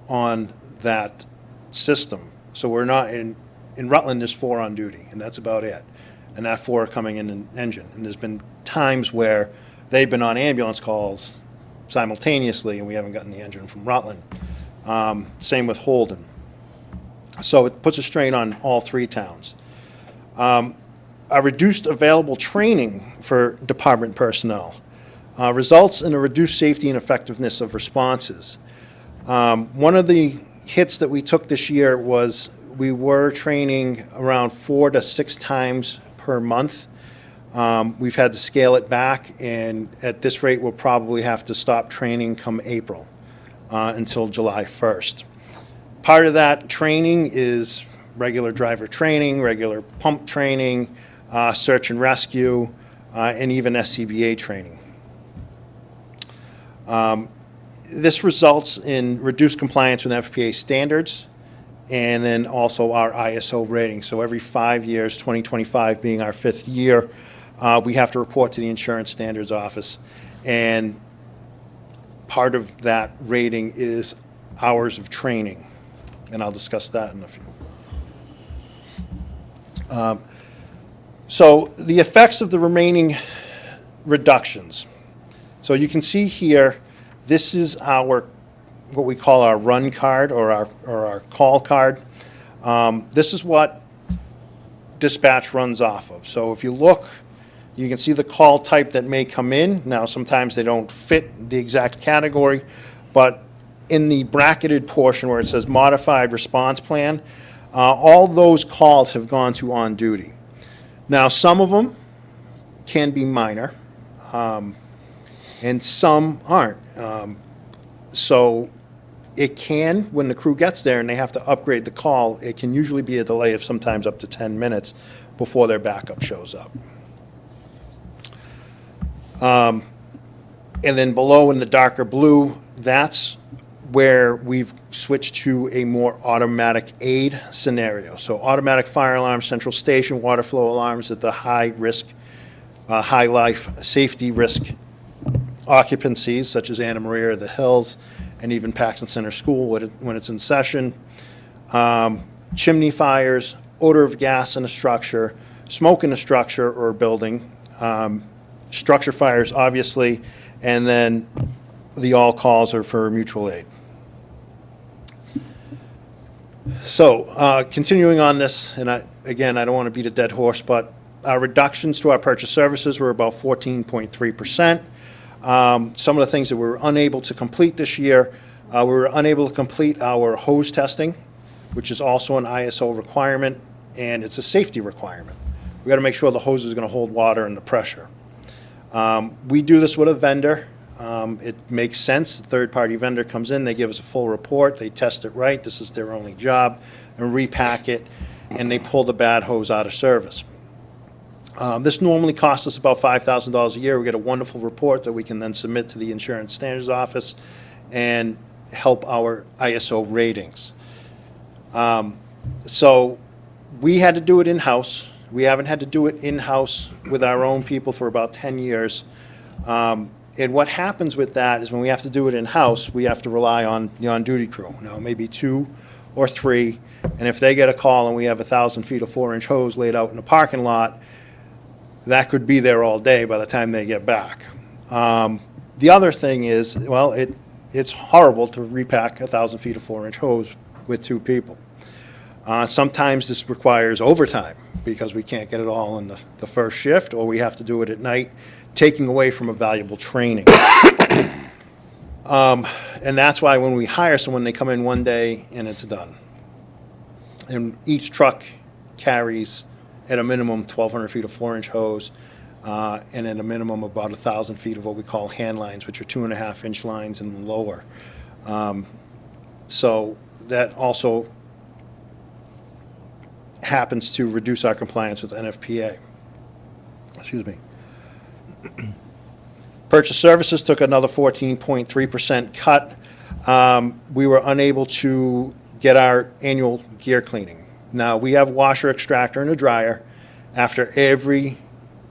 on that system. So we're not in Rutland, there's 4 on duty, and that's about it. And that 4 are coming in an engine. And there's been times where they've been on ambulance calls simultaneously, and we haven't gotten the engine from Rutland. Same with Holden. So it puts a strain on all 3 towns. A reduced available training for department personnel results in a reduced safety and effectiveness of responses. One of the hits that we took this year was we were training around 4 to 6 times per month. We've had to scale it back, and at this rate, we'll probably have to stop training come April until July 1st. Part of that training is regular driver training, regular pump training, search and rescue, and even SCBA training. This results in reduced compliance with FPA standards and then also our ISO rating. So every 5 years, 2025 being our 5th year, we have to report to the Insurance Standards Office. And part of that rating is hours of training. And I'll discuss that in a few. So the effects of the remaining reductions. So you can see here, this is our, what we call our run card or our call card. This is what dispatch runs off of. So if you look, you can see the call type that may come in. Now, sometimes they don't fit the exact category, but in the bracketed portion where it says modified response plan, all those calls have gone to on duty. Now, some of them can be minor, and some aren't. So it can, when the crew gets there and they have to upgrade the call, it can usually be a delay of sometimes up to 10 minutes before their backup shows up. And then below in the darker blue, that's where we've switched to a more automatic aid scenario. So automatic fire alarms, central station, water flow alarms at the high risk, high life safety risk occupancies such as Anna Maria or the Hills and even Paxton Center School when it's in session. Chimney fires, odor of gas in a structure, smoke in a structure or building, structure fires obviously, and then the all calls are for mutual aid. So continuing on this, and again, I don't want to beat a dead horse, but our reductions to our purchase services were about 14.3%. Some of the things that we were unable to complete this year, we were unable to complete our hose testing, which is also an ISO requirement, and it's a safety requirement. We got to make sure the hose is going to hold water and the pressure. We do this with a vendor. It makes sense. The third-party vendor comes in, they give us a full report, they test it right, this is their only job, and repack it, and they pull the bad hose out of service. This normally costs us about $5,000 a year. We get a wonderful report that we can then submit to the Insurance Standards Office and help our ISO ratings. So we had to do it in-house. We haven't had to do it in-house with our own people for about 10 years. And what happens with that is when we have to do it in-house, we have to rely on the on-duty crew, maybe 2 or 3. And if they get a call and we have 1,000 feet of 4-inch hose laid out in the parking lot, that could be there all day by the time they get back. The other thing is, well, it's horrible to repack 1,000 feet of 4-inch hose with 2 people. Sometimes this requires overtime because we can't get it all in the first shift, or we have to do it at night, taking away from a valuable training. And that's why when we hire someone, they come in one day and it's done. And each truck carries at a minimum 1,200 feet of 4-inch hose, and at a minimum about 1,000 feet of what we call hand lines, which are 2.5-inch lines and lower. So that also happens to reduce our compliance with NFPA. Excuse me. Purchase services took another 14.3% cut. We were unable to get our annual gear cleaning. Now, we have a washer, extractor, and a dryer. After every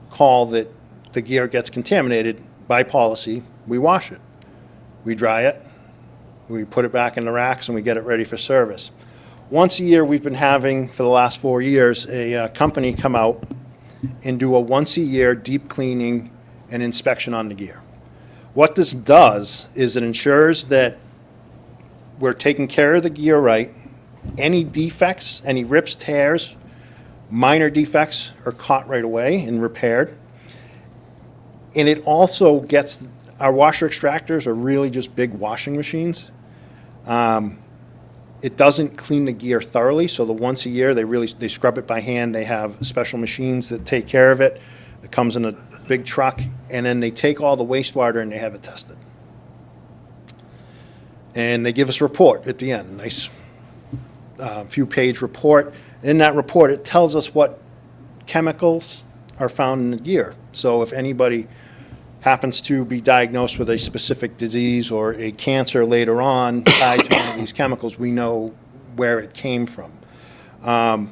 call that the gear gets contaminated, by policy, we wash it. We dry it, we put it back in the racks, and we get it ready for service. Once a year, we've been having, for the last 4 years, a company come out and do a once-a-year deep cleaning and inspection on the gear. What this does is it ensures that we're taking care of the gear right. Any defects, any rips, tears, minor defects are caught right away and repaired. And it also gets, our washer extractors are really just big washing machines. It doesn't clean the gear thoroughly, so the once a year, they scrub it by hand. They have special machines that take care of it. It comes in a big truck, and then they take all the wastewater and they have it tested. And they give us a report at the end, a nice few-page report, In that report, it tells us what chemicals are found in the gear. So if anybody happens to be diagnosed with a specific disease or a cancer later on tied to one of these chemicals, we know where it came from. And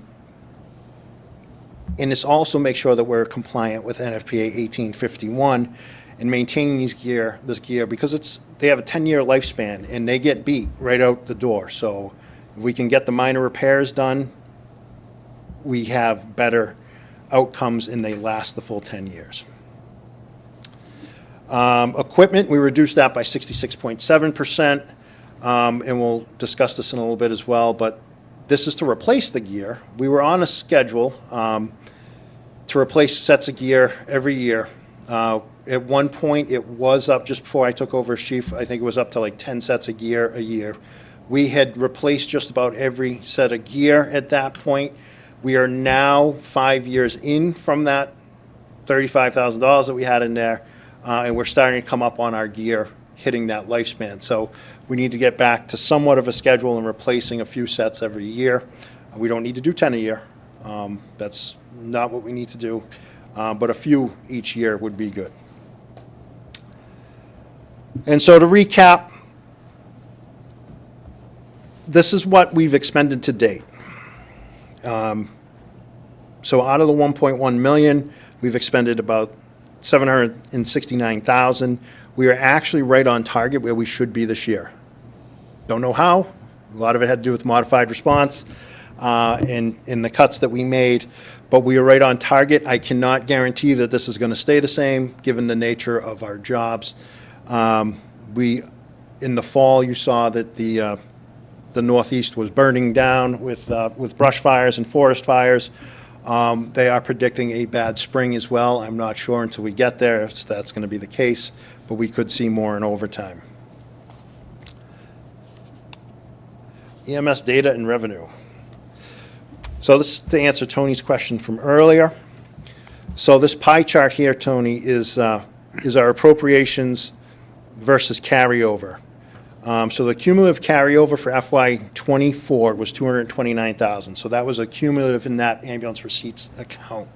this also makes sure that we're compliant with NFPA 1851 and maintaining this gear, because they have a 10-year lifespan and they get beat right out the door. So if we can get the minor repairs done, we have better outcomes and they last the full 10 years. Equipment, we reduced that by 66.7%, and we'll discuss this in a little bit as well, but this is to replace the gear. We were on a schedule to replace sets of gear every year. At one point, it was up, just before I took over as chief, I think it was up to like 10 sets of gear a year. We had replaced just about every set of gear at that point. We are now 5 years in from that $35,000 that we had in there, and we're starting to come up on our gear hitting that lifespan. So we need to get back to somewhat of a schedule and replacing a few sets every year. We don't need to do 10 a year. That's not what we need to do, but a few each year would be good. And so to recap, this is what we've expended to date. So out of the 1.1 million, we've expended about 769,000. We are actually right on target where we should be this year. Don't know how. A lot of it had to do with modified response and the cuts that we made, but we are right on target. I cannot guarantee that this is going to stay the same given the nature of our jobs. In the fall, you saw that the Northeast was burning down with brush fires and forest fires. They are predicting a bad spring as well. I'm not sure until we get there if that's going to be the case, but we could see more in overtime. EMS data and revenue. So this is to answer Tony's question from earlier. So this pie chart here, Tony, is our appropriations versus carryover. So the cumulative carryover for FY24 was 229,000. So that was a cumulative in that ambulance receipts account.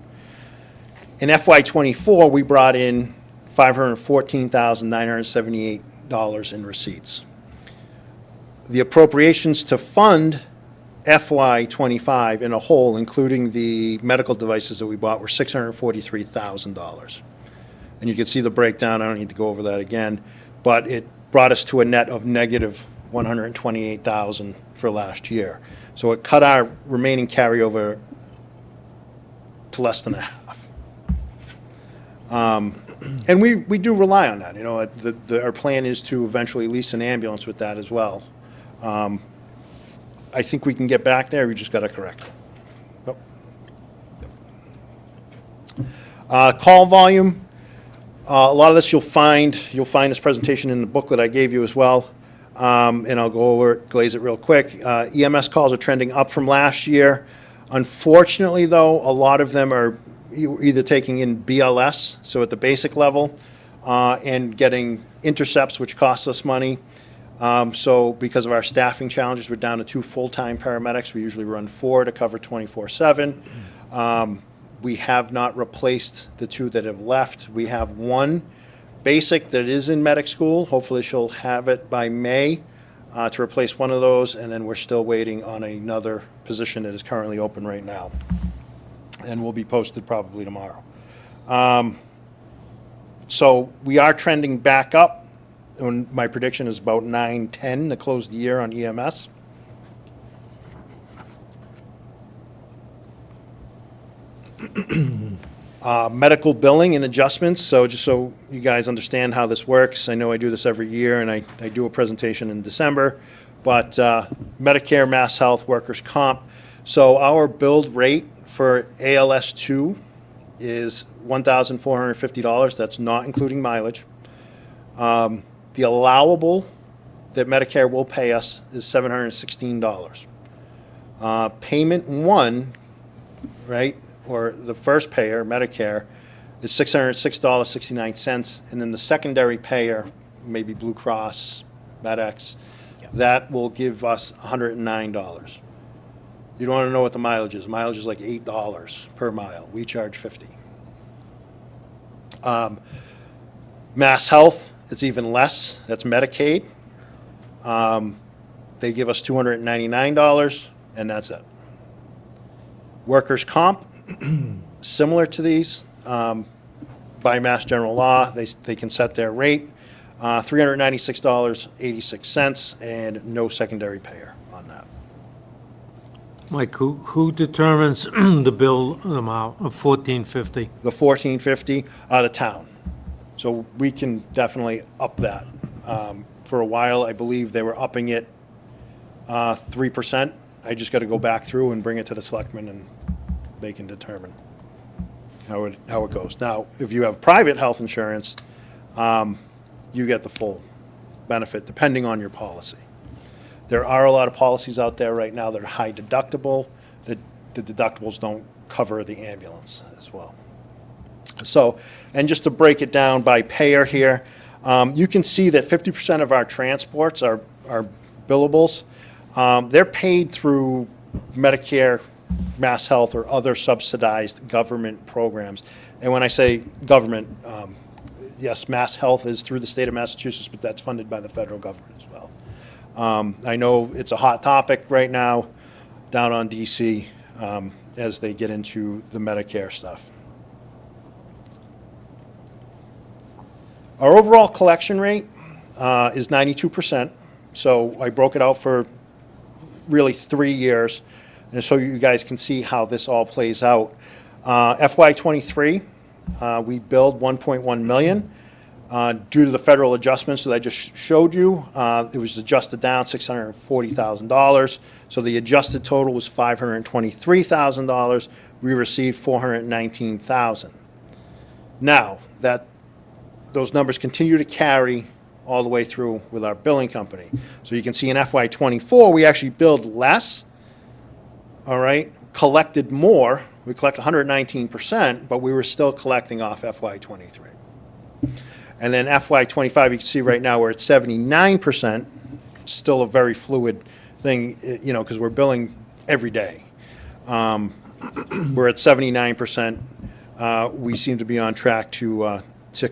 In FY24, we brought in $514,978 in receipts. The appropriations to fund FY25 in a whole, including the medical devices that we bought, were $643,000. And you can see the breakdown. I don't need to go over that again, but it brought us to a net of negative $128,000 for last year. So it cut our remaining carryover to less than a half. And we do rely on that. You know, our plan is to eventually lease an ambulance with that as well. I think we can get back there. We just got to correct it. Yep. Call volume. A lot of this you'll find this presentation in the booklet I gave you as well, and I'll go over it, glaze it real quick. EMS calls are trending up from last year. Unfortunately, though, a lot of them are either taking in BLS, so at the basic level, and getting intercepts, which costs us money. So because of our staffing challenges, we're down to 2 full-time paramedics. We usually run 4 to cover 24/7. We have not replaced the 2 that have left. We have 1 basic that is in medic school. Hopefully she'll have it by May to replace one of those, and then we're still waiting on another position that is currently open right now and will be posted probably tomorrow. So we are trending back up, and my prediction is about 910 to close the year on EMS. Medical billing and adjustments. So just so you guys understand how this works, I know I do this every year, and I do a presentation in December, but Medicare, Mass Health, Workers' Comp. So our billed rate for ALS2 is $1,450. That's not including mileage. The allowable that Medicare will pay us is $716. Payment 1, right, or the first payer, Medicare, is $606.69, and then the secondary payer, maybe Blue Cross, MedX, that will give us $109. You don't want to know what the mileage is. Mileage is like $8 per mile. We charge 50. Mass Health, it's even less. That's Medicaid. They give us $299, and that's it. Workers' comp, similar to these, by Mass General Law, they can set their rate, $396.86, and no secondary payer on that. Mike, who determines the bill amount of $14.50? The $14.50, the town. So we can definitely up that. For a while, I believe they were upping it 3%. I just got to go back through and bring it to the selectmen, and they can determine how it goes. Now, if you have private health insurance, you get the full benefit, depending on your policy. There are a lot of policies out there right now that are high deductible. The deductibles don't cover the ambulance as well. So, and just to break it down by payer here, you can see that 50% of our transports are billables. They're paid through Medicare, Mass Health, or other subsidized government programs. And when I say government, yes, Mass Health is through the state of Massachusetts, but that's funded by the federal government as well. I know it's a hot topic right now down on DC as they get into the Medicare stuff. Our overall collection rate is 92%. So I broke it out for really 3 years, and so you guys can see how this all plays out. FY23, we billed 1.1 million. Due to the federal adjustments that I just showed you, it was adjusted down $640,000. So the adjusted total was $523,000. We received $419,000. Now, those numbers continue to carry all the way through with our billing company. So you can see in FY24, we actually billed less, all right, collected more. We collect 119%, but we were still collecting off FY23. And then FY25, you can see right now we're at 79%, still a very fluid thing, you know, because we're billing every day. We're at 79%. We seem to be on track to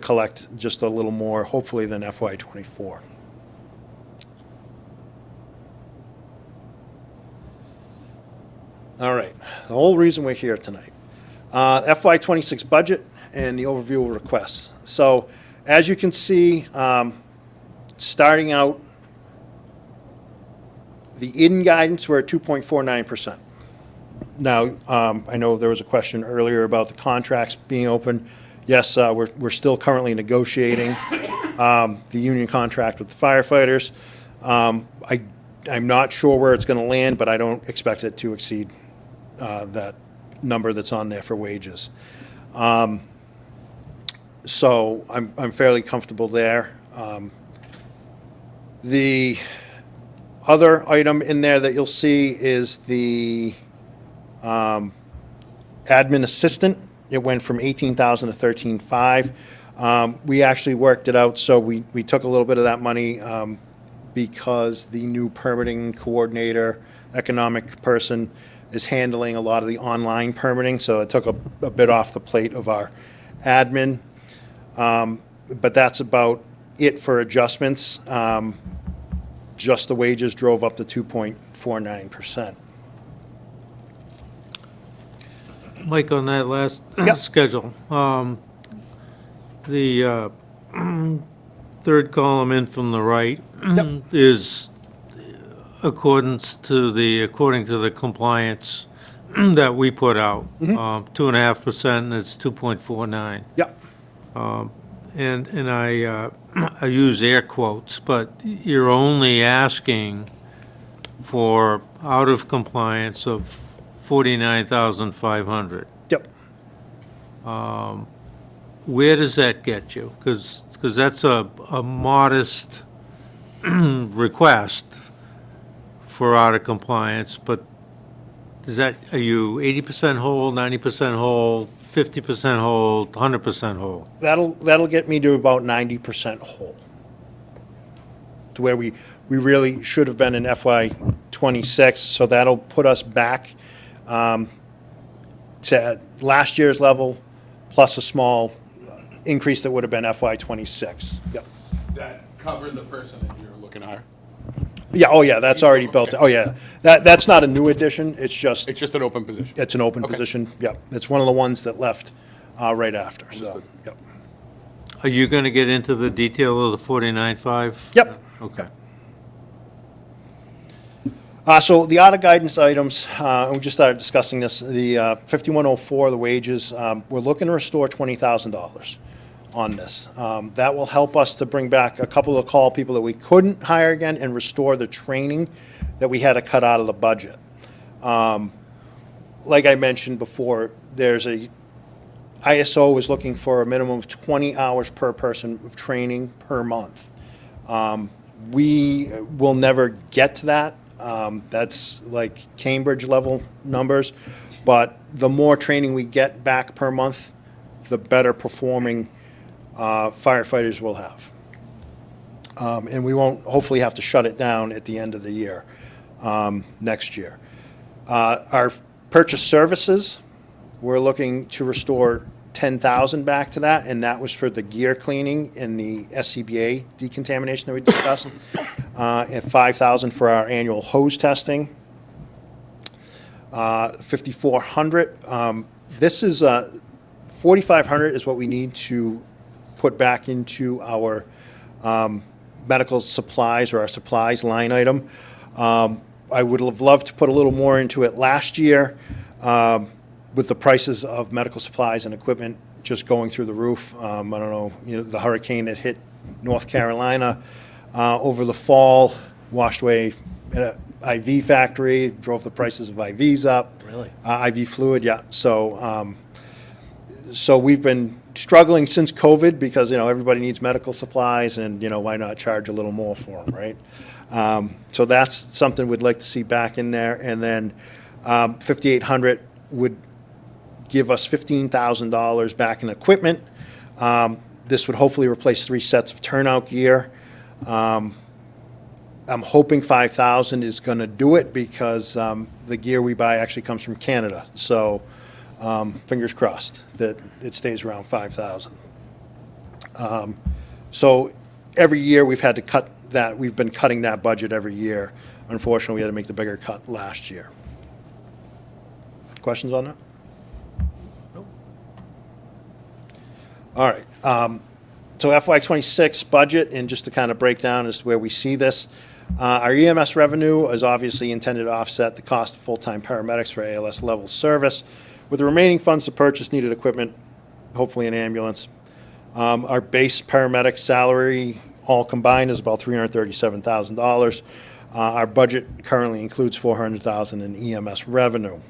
collect just a little more, hopefully, than FY24. All right, the whole reason we're here tonight. FY26 budget and the overview of requests. So, as you can see, starting out, the in guidance, we're at 2.49%. Now, I know there was a question earlier about the contracts being open. Yes, we're still currently negotiating the union contract with the firefighters. I'm not sure where it's going to land, but I don't expect it to exceed that number that's on there for wages. So I'm fairly comfortable there. The other item in there that you'll see is the admin assistant. It went from 18,000 to 13,500. We actually worked it out, so we took a little bit of that money because the new permitting coordinator, economic person, is handling a lot of the online permitting, so it took a bit off the plate of our admin. But that's about it for adjustments. Just the wages drove up to 2.49%. Mike, on that last Yep. schedule, the third column in from the right is according to the compliance that we put out, 2.5%, and it's 2.49. Yep. And I use air quotes, but you're only asking for out of compliance of 49,500. Yep. Where does that get you? Because that's a modest request for out of compliance, but are you 80% whole, 90% whole, 50% whole, 100% whole? That'll get me to about 90% whole. To where we really should have been in FY '26, so that'll put us back to last year's level, plus a small increase that would have been FY '26. Yep. That covered the person that you're looking to hire? Yeah, oh yeah, that's already built, oh yeah. That's not a new addition, it's just, It's just an open position? it's an open Okay. position, yep. It's one of the ones that left right after, so, Understood. yep. Are you going to get into the detail of the 49.5? Yep. Okay. So the out of guidance items, we just started discussing this, the 5104, the wages, we're looking to restore $20,000 on this. That will help us to bring back a couple of call people that we couldn't hire again and restore the training that we had to cut out of the budget. Like I mentioned before, there's ISO is looking for a minimum of 20 hours per person of training per month. We will never get to that. That's like Cambridge level numbers, but the more training we get back per month, the better performing firefighters will have. And we won't hopefully have to shut it down at the end of the year, next year. Our purchase services, we're looking to restore 10,000 back to that, and that was for the gear cleaning and the SCBA decontamination that we discussed, and 5,000 for our annual hose testing. 5,400. This is 4,500 is what we need to put back into our medical supplies or our supplies line item. I would have loved to put a little more into it last year. With the prices of medical supplies and equipment just going through the roof. I don't know, the hurricane that hit North Carolina over the fall, washed away an IV factory, drove the prices of IVs up. Really? IV fluid, yeah. So we've been struggling since COVID because, everybody needs medical supplies and, why not charge a little more for them, right? So that's something we'd like to see back in there. And then 5,800 would give us $15,000 back in equipment. This would hopefully replace 3 sets of turnout gear. I'm hoping 5,000 is going to do it because the gear we buy actually comes from Canada. So fingers crossed that it stays around 5,000. So every year we've had to cut that. We've been cutting that budget every year. Unfortunately, we had to make the bigger cut last year. Questions on that? All right. So FY '26 budget, and just to kind of break down is where we see this. Our EMS revenue is obviously intended to offset the cost of full-time paramedics for ALS level service, with the remaining funds to purchase needed equipment, hopefully an ambulance. Our base paramedic salary, all combined, is about $337,000. Our budget currently includes $400,000 in EMS revenue.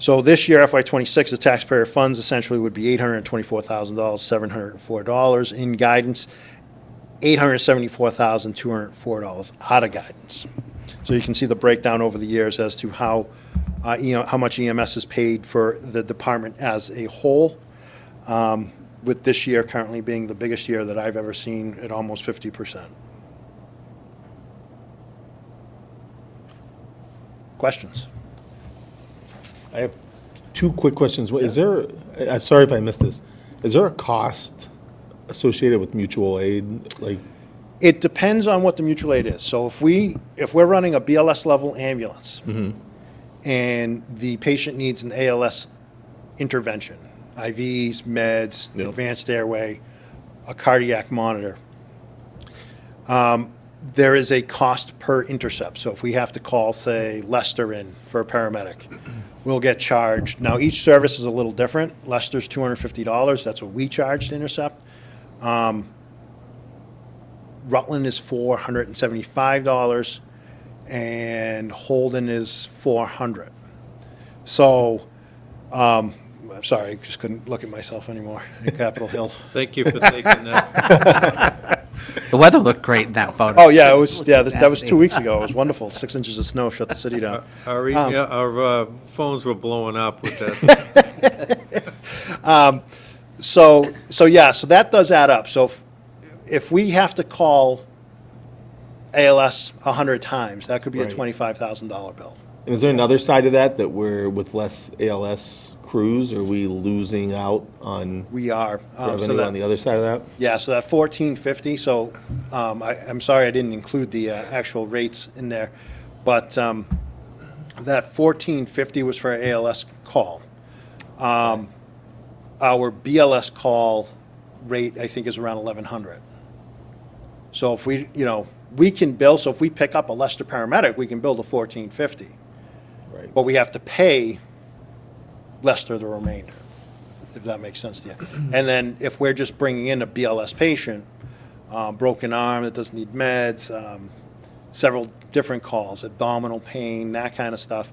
So this year, FY '26, the taxpayer funds essentially would be $824,000, $704 in guidance, $874,204 out of guidance. So you can see the breakdown over the years as to how much EMS is paid for the department as a whole, with this year currently being the biggest year that I've ever seen at almost 50%. Questions? I have 2 quick questions. Is there, sorry if I missed this, is there a cost associated with mutual aid? Like, It depends on what the mutual aid is. So if we're running a BLS level ambulance and the patient needs an ALS intervention, IVs, meds, Yep. advanced airway, a cardiac monitor, there is a cost per intercept. So if we have to call, say, Leicester in for a paramedic, we'll get charged. Now, each service is a little different. Leicester's $250. That's what we charge to intercept. Rutland is $475, and Holden is $400. So, I'm sorry, I just couldn't look at myself anymore in Capitol Hill. Thank you for taking that. The weather looked great in that photo. Oh, yeah, it was, that was 2 weeks ago. It was wonderful. 6 inches of snow shut the city down. Our phones were blowing up with that. So that does add up. So if we have to call ALS 100 times, that could be a Right. $25,000 bill. And is there another side of that, that we're with less ALS crews, are we losing out on We are. So revenue that- on the other side of that? Yeah, so that 1450, so I'm sorry I didn't include the actual rates in there, but that 1450 was for an ALS call. Our BLS call rate, I think, is around 1100. So if we, we can bill, so if we pick up a Leicester paramedic, we can bill the 1450. Right. But we have to pay Leicester the remainder, if that makes sense to you. And then if we're just bringing in a BLS patient, broken arm that doesn't need meds, several different calls, abdominal pain, that kind of stuff,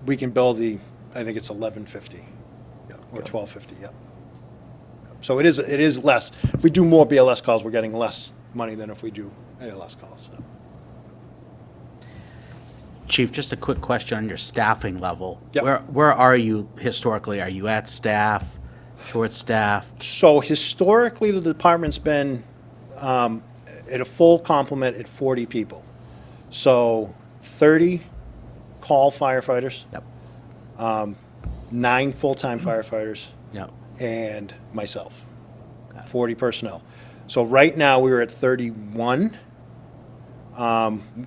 we can bill I think it's 1150, yeah, or 1250, yeah. So it is less. If we do more BLS calls, we're getting less money than if we do ALS calls. So. Chief, just a quick question on your staffing level. Yep. Where are you historically? Are you at staff, short-staffed? So historically, the department's been at a full complement at 40 people. So 30 call firefighters, Yep, 9 full-time firefighters, yep. and myself, 40 personnel. So right now, we're at 31,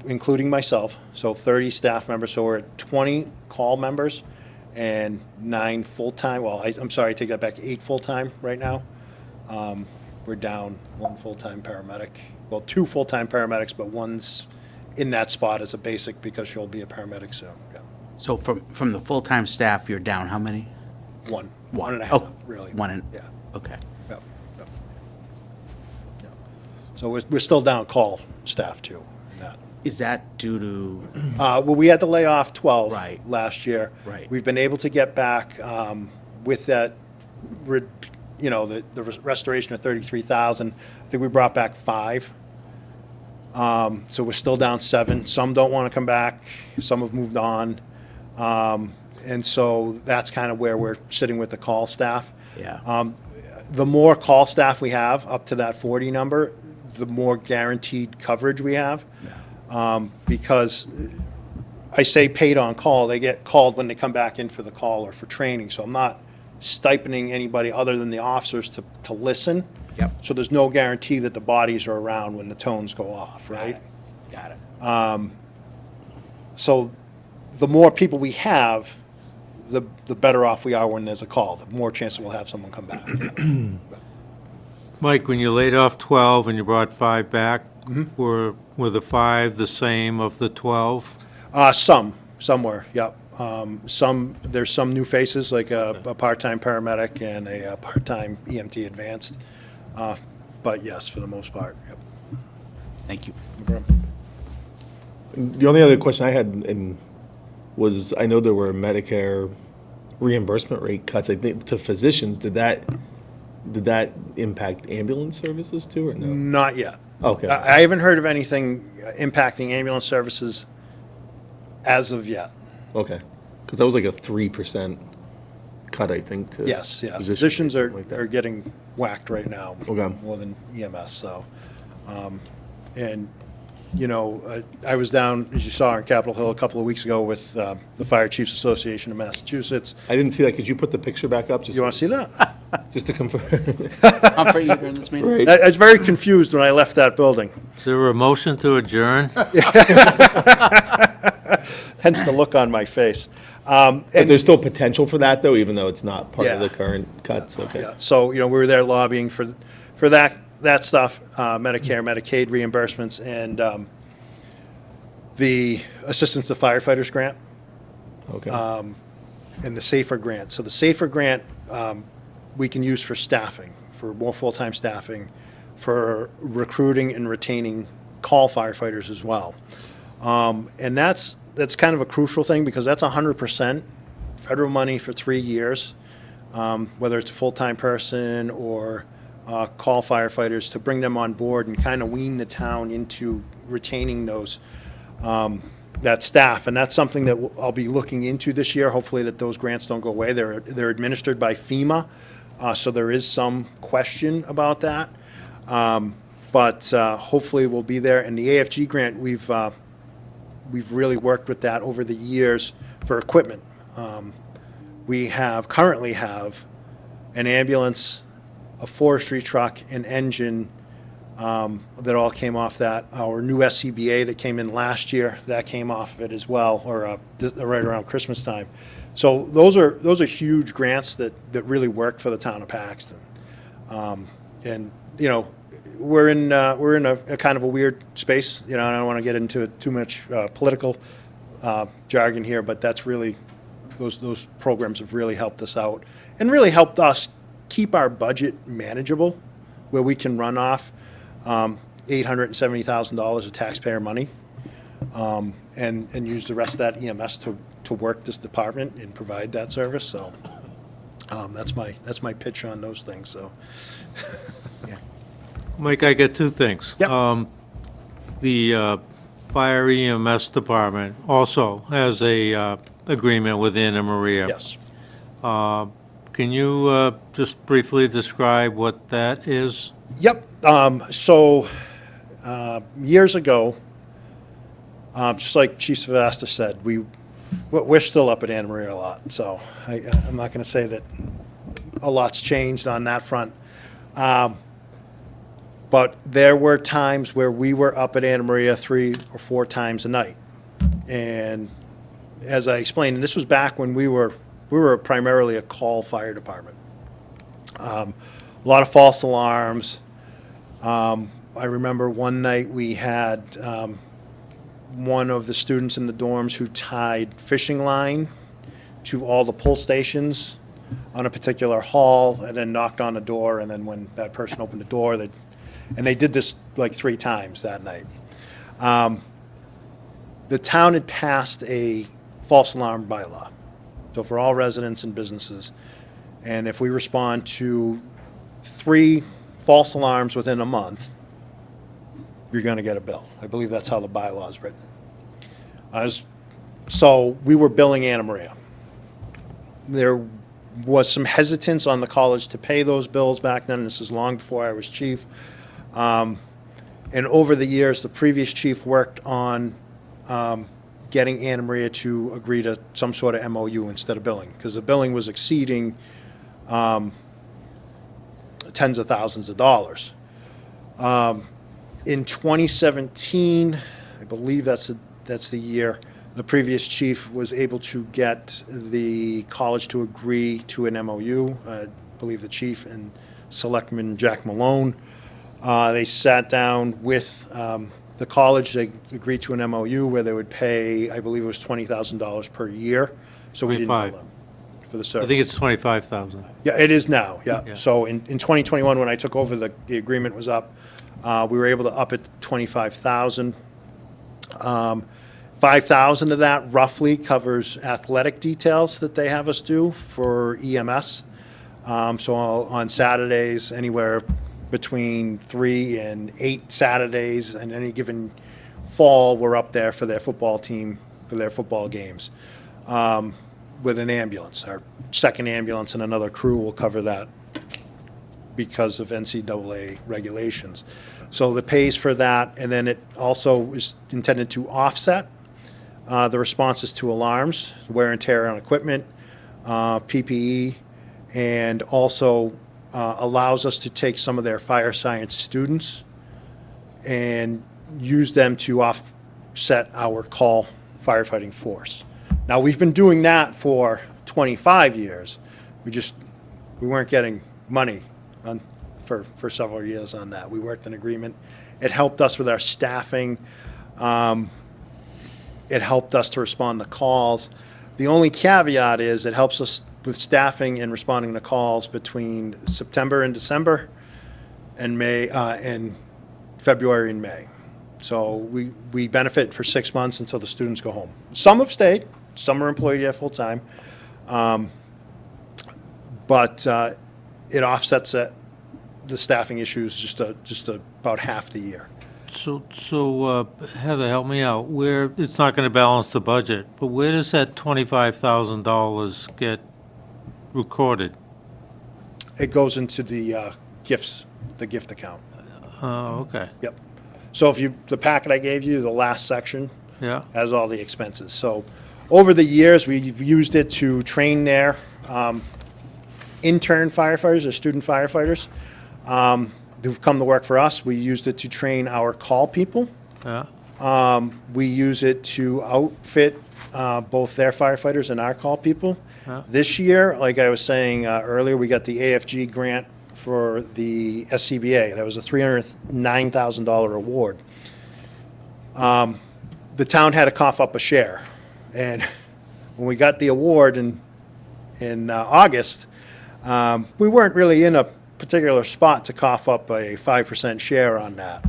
including myself, so 30 staff members. So we're at 20 call members and 9 full-time, well, I'm sorry, I take that back, 8 full-time right now. We're down 1 full-time paramedic, well, 2 full-time paramedics, but one's in that spot as a basic because she'll be a paramedic soon, yeah. So from the full-time staff, you're down how many? 1 and a half, Oh, really. one and, Yeah. okay. Yep, yep. Yep. So we're still down call staff too. in that. Is that due to, Well, we had to lay off 12 Right. last year. Right. We've been able to get back with that, the restoration of 33,000. I think we brought back 5. So we're still down 7. Some don't want to come back. Some have moved on. And so that's kind of where we're sitting with the call staff. yeah, The more call staff we have, up to that 40 number, the more guaranteed coverage we have. Because I say paid on call, they get called when they come back in for the call or for training. So I'm not stipending anybody other than the officers to listen. Yep. So there's no guarantee that the bodies are around when the tones go off, right? got it. So the more people we have, the better off we are when there's a call, the more chance we'll have someone come back. Mike, when you laid off 12 and you brought 5 back, were the 5 the same of the 12? Some were, yep. There's some new faces, like a part-time paramedic and a part-time EMT advanced. But yes, for the most part, yep. Thank you. The only other question I had was, I know there were Medicare reimbursement rate cuts, I think, to physicians. Did that impact ambulance services too, or no? Not yet. Okay. I haven't heard of anything impacting ambulance services as of yet. Okay. Because that was like a 3% cut, I think, to. Yes, yeah. physicians Physicians or something like that. are getting whacked right now. Okay. More than EMS, so. And, I was down, as you saw, on Capitol Hill a couple of weeks ago with the Fire Chiefs Association of Massachusetts. I didn't see that. Could you put the picture back up? You want to see that? Just to confirm. Comfort you during this meeting? Right. I was very confused when I left that building, Is there a motion to adjourn? hence the look on my face. But there's still potential for that, though, even though it's not part of Yeah. the current cuts, okay? Yeah, so, we were there lobbying for that stuff, Medicare, Medicaid reimbursements, and the Assistance to Firefighters grant, Okay. and the SAFER grant. So the SAFER grant, we can use for staffing, for more full-time staffing, for recruiting and retaining call firefighters as well. And that's kind of a crucial thing, because that's 100% federal money for 3 years, whether it's a full-time person or call firefighters, to bring them on board and kind of wean the town into retaining that staff. And that's something that I'll be looking into this year. Hopefully that those grants don't go away. They're administered by FEMA, so there is some question about that. but hopefully we'll be there. And the AFG grant, we've really worked with that over the years for equipment. We currently have an ambulance, a forestry truck, an engine that all came off that. Our new SCBA that came in last year, that came off of it as well, or right around Christmas time. So those are huge grants that really work for the town of Paxton. And you know, we're in a kind of a weird space. You know, I don't want to get into too much political jargon here, but that's really those programs have really helped us out and really helped us keep our budget manageable, where we can run off $870,000 of taxpayer money and use the rest of that EMS to work this department and provide that service. So that's my pitch on those things. So. Mike, I get two things. Yep. The fire EMS department also has a agreement with Anna Maria. Yes. Can you just briefly describe what that is? Yep. So years ago, just like Chief Savasta said, we're still up at Anna Maria a lot. So I'm not going to say that a lot's changed on that front. But there were times where we were up at Anna Maria 3 or 4 times a night. And as I explained, and this was back when we were primarily a call fire department. A lot of false alarms. I remember one night we had one of the students in the dorms who tied fishing line to all the pull stations on a particular hall and then knocked on the door, and then when that person opened the door, they did this like 3 times that night. The town had passed a false alarm bylaw, so for all residents and businesses, and if we respond to 3 false alarms within a month, you're going to get a bill. I believe that's how the bylaw is written. So we were billing Anna Maria. There was some hesitance on the college to pay those bills back then. This is long before I was chief. And over the years, the previous chief worked on getting Anna Maria to agree to some sort of MOU instead of billing, because the billing was exceeding tens of thousands of dollars. In 2017, I believe that's the year, the previous chief was able to get the college to agree to an MOU. I believe the chief and Selectman Jack Malone. They sat down with the college. They agreed to an MOU where they would pay, I believe it was $20,000 per year. So we didn't bill 25. them for the I service. think it's 25,000. Yeah, it is now, yeah. Yeah. So in 2021, when I took over, the agreement was up. We were able to up it to 25,000. 5,000 of that roughly covers athletic details that they have us do for EMS. So on Saturdays, anywhere between 3 and 8 Saturdays, and any given fall, we're up there for their football team, for their football games, with an ambulance. Our second ambulance and another crew will cover that because of NCAA regulations. So the pays for that, and then it also is intended to offset the responses to alarms, wear and tear on equipment, PPE, and also allows us to take some of their fire science students and use them to offset our call firefighting force. Now, we've been doing that for 25 years. We weren't getting money for several years on that. We worked an agreement. It helped us with our staffing. It helped us to respond to calls. The only caveat is it helps us with staffing and responding to calls between September and December and May, and February and May. So we benefit for 6 months until the students go home. Some have stayed, some are employed here full-time. But it offsets the staffing issues just about half the year. So Heather, help me out. It's not going to balance the budget, but where does that $25,000 get recorded? It goes into the gift account. Oh, okay, Yep. So if you, the packet I gave you, the last section, yeah, has all the expenses. So over the years, we've used it to train their intern firefighters or student firefighters who've come to work for us. We used it to train our call people. yeah, We use it to outfit both their firefighters and our call people. Yeah. This year, like I was saying earlier, we got the AFG grant for the SCBA. That was a $309,000 award. The town had to cough up a share. And when we got the award in August, we weren't really in a particular spot to cough up a 5% share on that.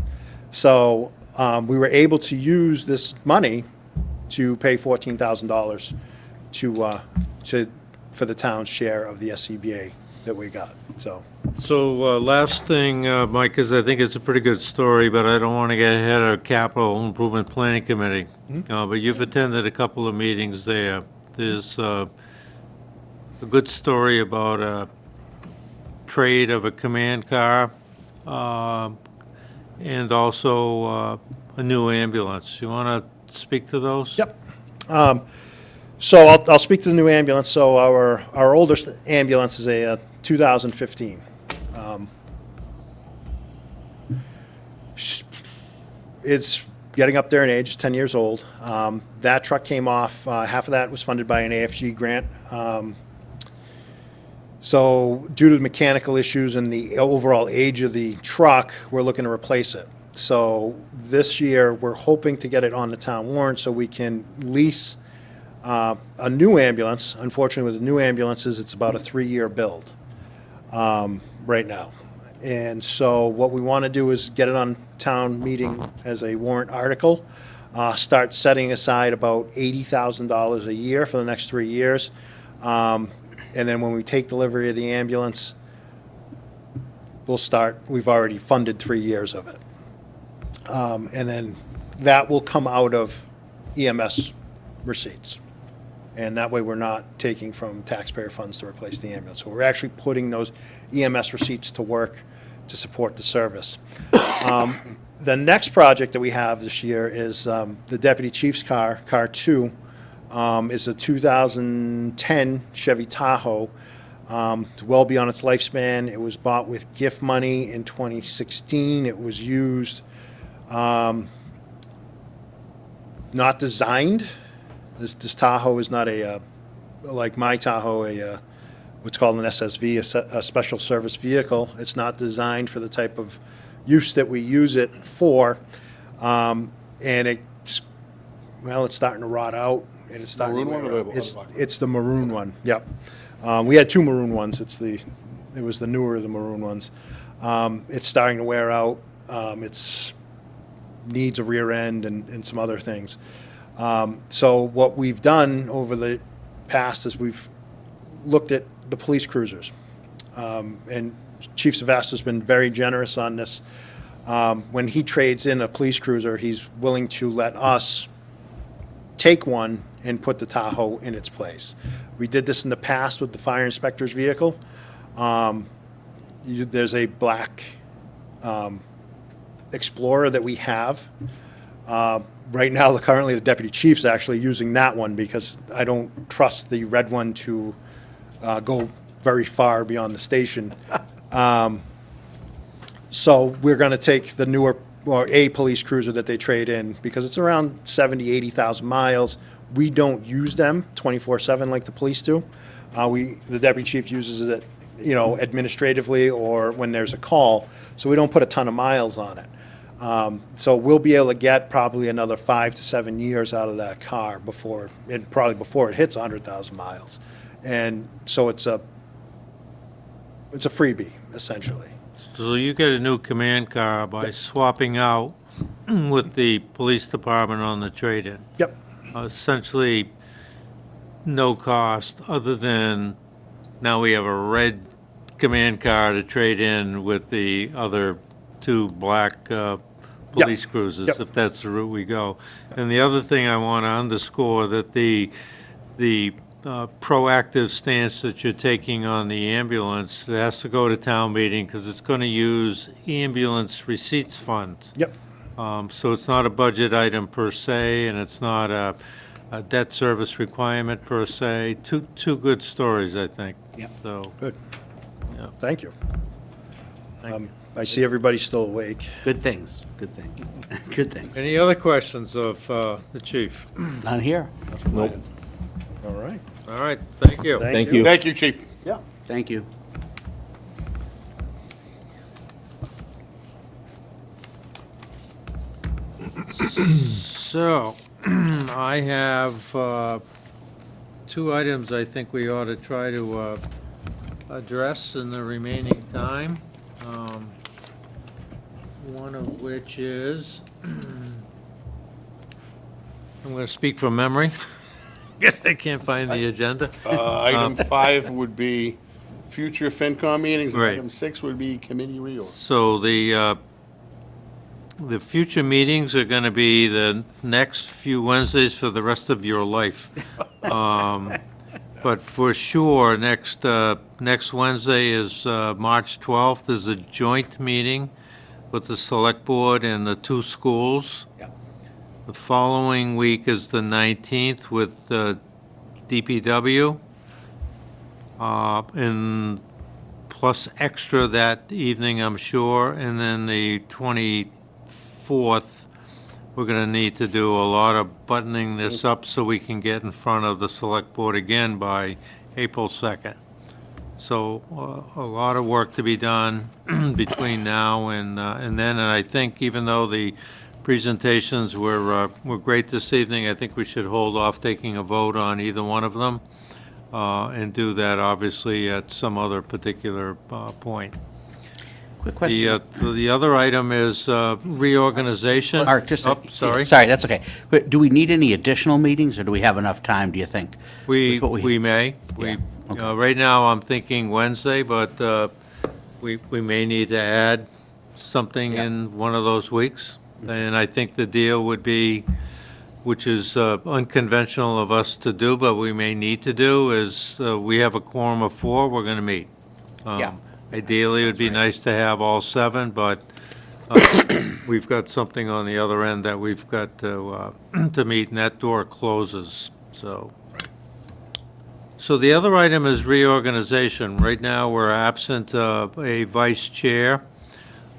So we were able to use this money to pay $14,000 for the town's share of the SCBA that we got, so. So, last thing, Mike, is I think it's a pretty good story, but I don't want to get ahead of Capital Improvement Planning Committee. But you've attended a couple of meetings there. There's a good story about a trade of a command car, and also a new ambulance. You want to speak to those? Yep. So I'll speak to the new ambulance. So our oldest ambulance is a 2015. It's getting up there in age, it's 10 years old. That truck came off, half of that was funded by an AFG grant. So due to the mechanical issues and the overall age of the truck, we're looking to replace it. So this year, we're hoping to get it on the town warrant so we can lease a new ambulance. Unfortunately, with the new ambulances, it's about a 3-year build right now. And so what we want to do is get it on town meeting as a warrant article, start setting aside about $80,000 a year for the next 3 years. And then when we take delivery of the ambulance, we've already funded 3 years of it. And then that will come out of EMS receipts. And that way, we're not taking from taxpayer funds to replace the ambulance. So we're actually putting those EMS receipts to work to support the service. The next project that we have this year is the deputy chief's car, Car 2, is a 2010 Chevy Tahoe. It's well beyond its lifespan. It was bought with gift money in 2016. It was used, not designed. This Tahoe is not like my Tahoe, what's called an SSV, a special service vehicle. It's not designed for the type of use that we use it for. And it's starting to rot out. And it's starting Maroon to one or wear the out. other black one? It's the maroon one, yep. We had 2 maroon ones. It was the newer of the maroon ones. It's starting to wear out. It's needs a rear end and some other things. So what we've done over the past is we've looked at the police cruisers. And Chief Sylvester's been very generous on this. When he trades in a police cruiser, he's willing to let us take one and put the Tahoe in its place. We did this in the past with the fire inspector's vehicle. There's a black Explorer that we have. Right now, currently, the deputy chief's actually using that one because I don't trust the red one to go very far beyond the station. So we're going to take the newer, or a police cruiser that they trade in because it's around 70, 80,000 miles. We don't use them 24/7 like the police do. The deputy chief uses it, administratively or when there's a call, so we don't put a ton of miles on it. So we'll be able to get probably another 5 to 7 years out of that car before it hits 100,000 miles. And so it's a freebie, essentially. So you get a new command car by swapping out with the police department on the trade-in. Yep. Essentially, no cost, other than now we have a red command car to trade in with the other 2 black police cruisers, Yep. if that's the route we go. And the other thing I want to underscore, that the proactive stance that you're taking on the ambulance. It has to go to town meeting because it's going to use ambulance receipts funds. Yep. So it's not a budget item per se, and it's not a debt service requirement per se. Two good stories, I think. Yep. So, Good. Yeah. Thank you. Thank you. I see everybody's still awake. Good things, good things, good things. Any other questions of the chief? None here. Nope. All right. All right, thank you. Thank you. Thank you, chief. Yeah. Thank you. So, I have two items I think we ought to try to address in the remaining time. One of which is, I'm going to speak from memory. Guess I can't find the agenda. Item 5 would be future FinCom meetings. and Right. Item 6 would be committee reorg. So the future meetings are going to be the next few Wednesdays for the rest of your life. But for sure, next Wednesday is March 12th, is a joint meeting with the Select Board and the two schools. Yeah. The following week is the 19th with the DPW. And plus extra that evening, I'm sure. And then the 24th, we're going to need to do a lot of buttoning this up so we can get in front of the Select Board again by April 2nd. So a lot of work to be done between now and then. And I think even though the presentations were great this evening, I think we should hold off taking a vote on either one of them and do that obviously at some other particular point. Quick question. The other item is reorganization. Art, just, Oh, sorry. sorry, that's okay. But do we need any additional meetings, or do we have enough time, do you think? We with what may. Yeah, okay. Right now, I'm thinking Wednesday, but we may need to add something Yeah. in one of those weeks. And I think the deal would be, which is unconventional of us to do, but we may need to do, is we have a quorum of 4, we're going to meet. Yeah. Ideally, it would be nice to have all 7, but we've got something on the other end that we've got to meet, and that door closes, so. So the other item is reorganization. Right now, we're absent a vice chair,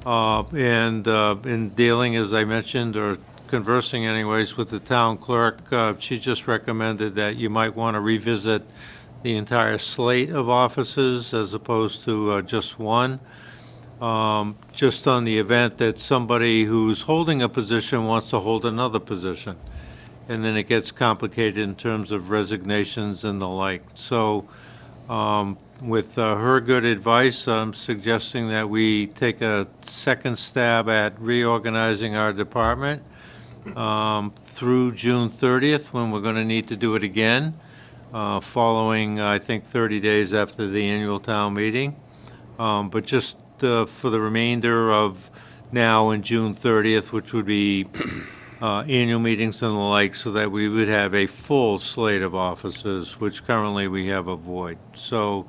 and in dealing, as I mentioned, or conversing anyways, with the town clerk, she just recommended that you might want to revisit the entire slate of offices as opposed to just one, just on the event that somebody who's holding a position wants to hold another position. And then it gets complicated in terms of resignations and the like. So with her good advice, I'm suggesting that we take a second stab at reorganizing our department through June 30th, when we're going to need to do it again, following, I think, 30 days after the annual town meeting. But just for the remainder of now and June 30th, which would be annual meetings and the like, so that we would have a full slate of offices, which currently we have a void. So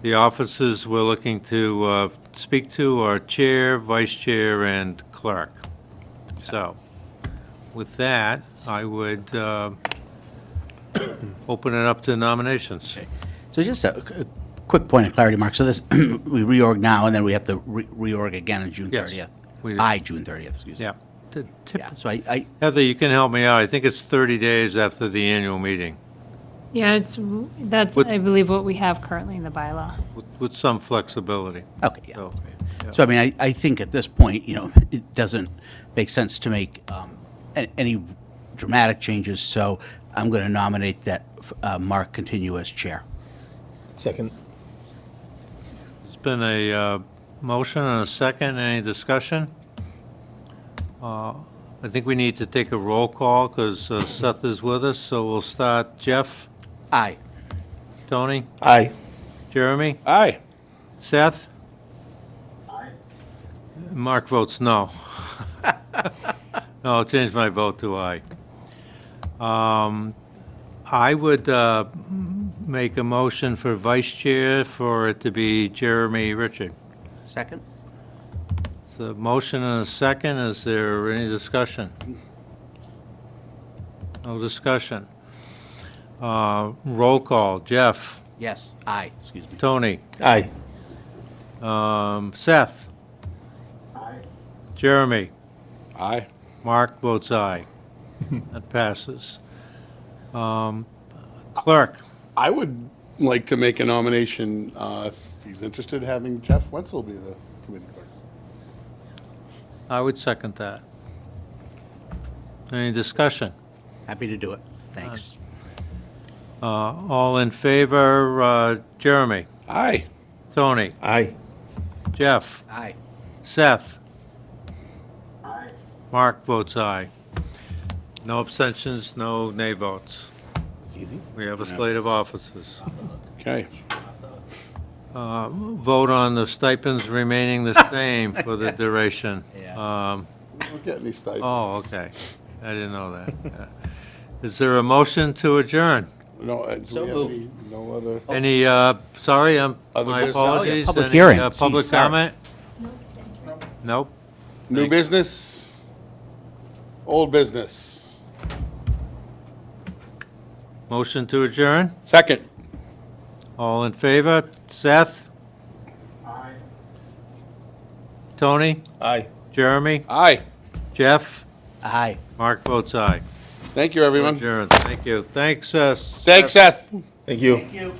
the offices we're looking to speak to are chair, vice chair, and clerk. So with that, I would open it up to nominations. So just a quick point of clarity, Mark. So this, we reorg now, and then we have to reorg again on June Yes, 30th? we do. June 30th, excuse me. Yeah. Yeah, so I, Heather, you can help me out. I think it's 30 days after the annual meeting, Yeah, that's, With- I believe, what we have currently in the bylaw. with some flexibility. okay, yeah. So, So I mean, I think at this point, it doesn't make sense to make any dramatic changes, so I'm going to nominate that Mark continue as chair. Second. It's been a motion and a second. Any discussion? I think we need to take a roll call because Seth is with us, so we'll start. Jeff? Aye. Tony? Aye. Jeremy? Aye. Seth? Aye. Mark votes no. No, I'll change my vote to aye. I would make a motion for vice chair for it to be Jeremy Richard. Second? So motion and a second, is there any discussion? No discussion. Roll call, Jeff, Yes, aye, excuse me. Tony, Aye. Seth. Jeremy, Aye. Mark votes aye. That passes. Clerk, I would like to make a nomination, if he's interested, having Jeff Wenzel be the committee clerk. I would second that. Any discussion? Happy to do it. Thanks. All in favor, Jeremy, Aye. Tony, Aye. Jeff, Aye. Seth. Mark votes aye. No abstentions, no nay votes. It's easy. We have a slate of officers. Okay. Vote on the stipends remaining the same for the duration. Yeah. We don't get any stipends. Oh, okay. I didn't know that. Yeah. Is there a motion to adjourn? No, do So we have moved. any, no other? Any, sorry, Other my business? apologies. Public Any, hearing. Public Geez, sorry. comment? Nope. New business? Old business? Motion to adjourn? Second. All in favor? Seth? Tony? Aye. Jeremy? Aye. Jeff? Aye. Mark votes aye. Thank you, everyone. Adjourned. Thank you. Thanks, Thanks, Seth. Thank you. Thank you.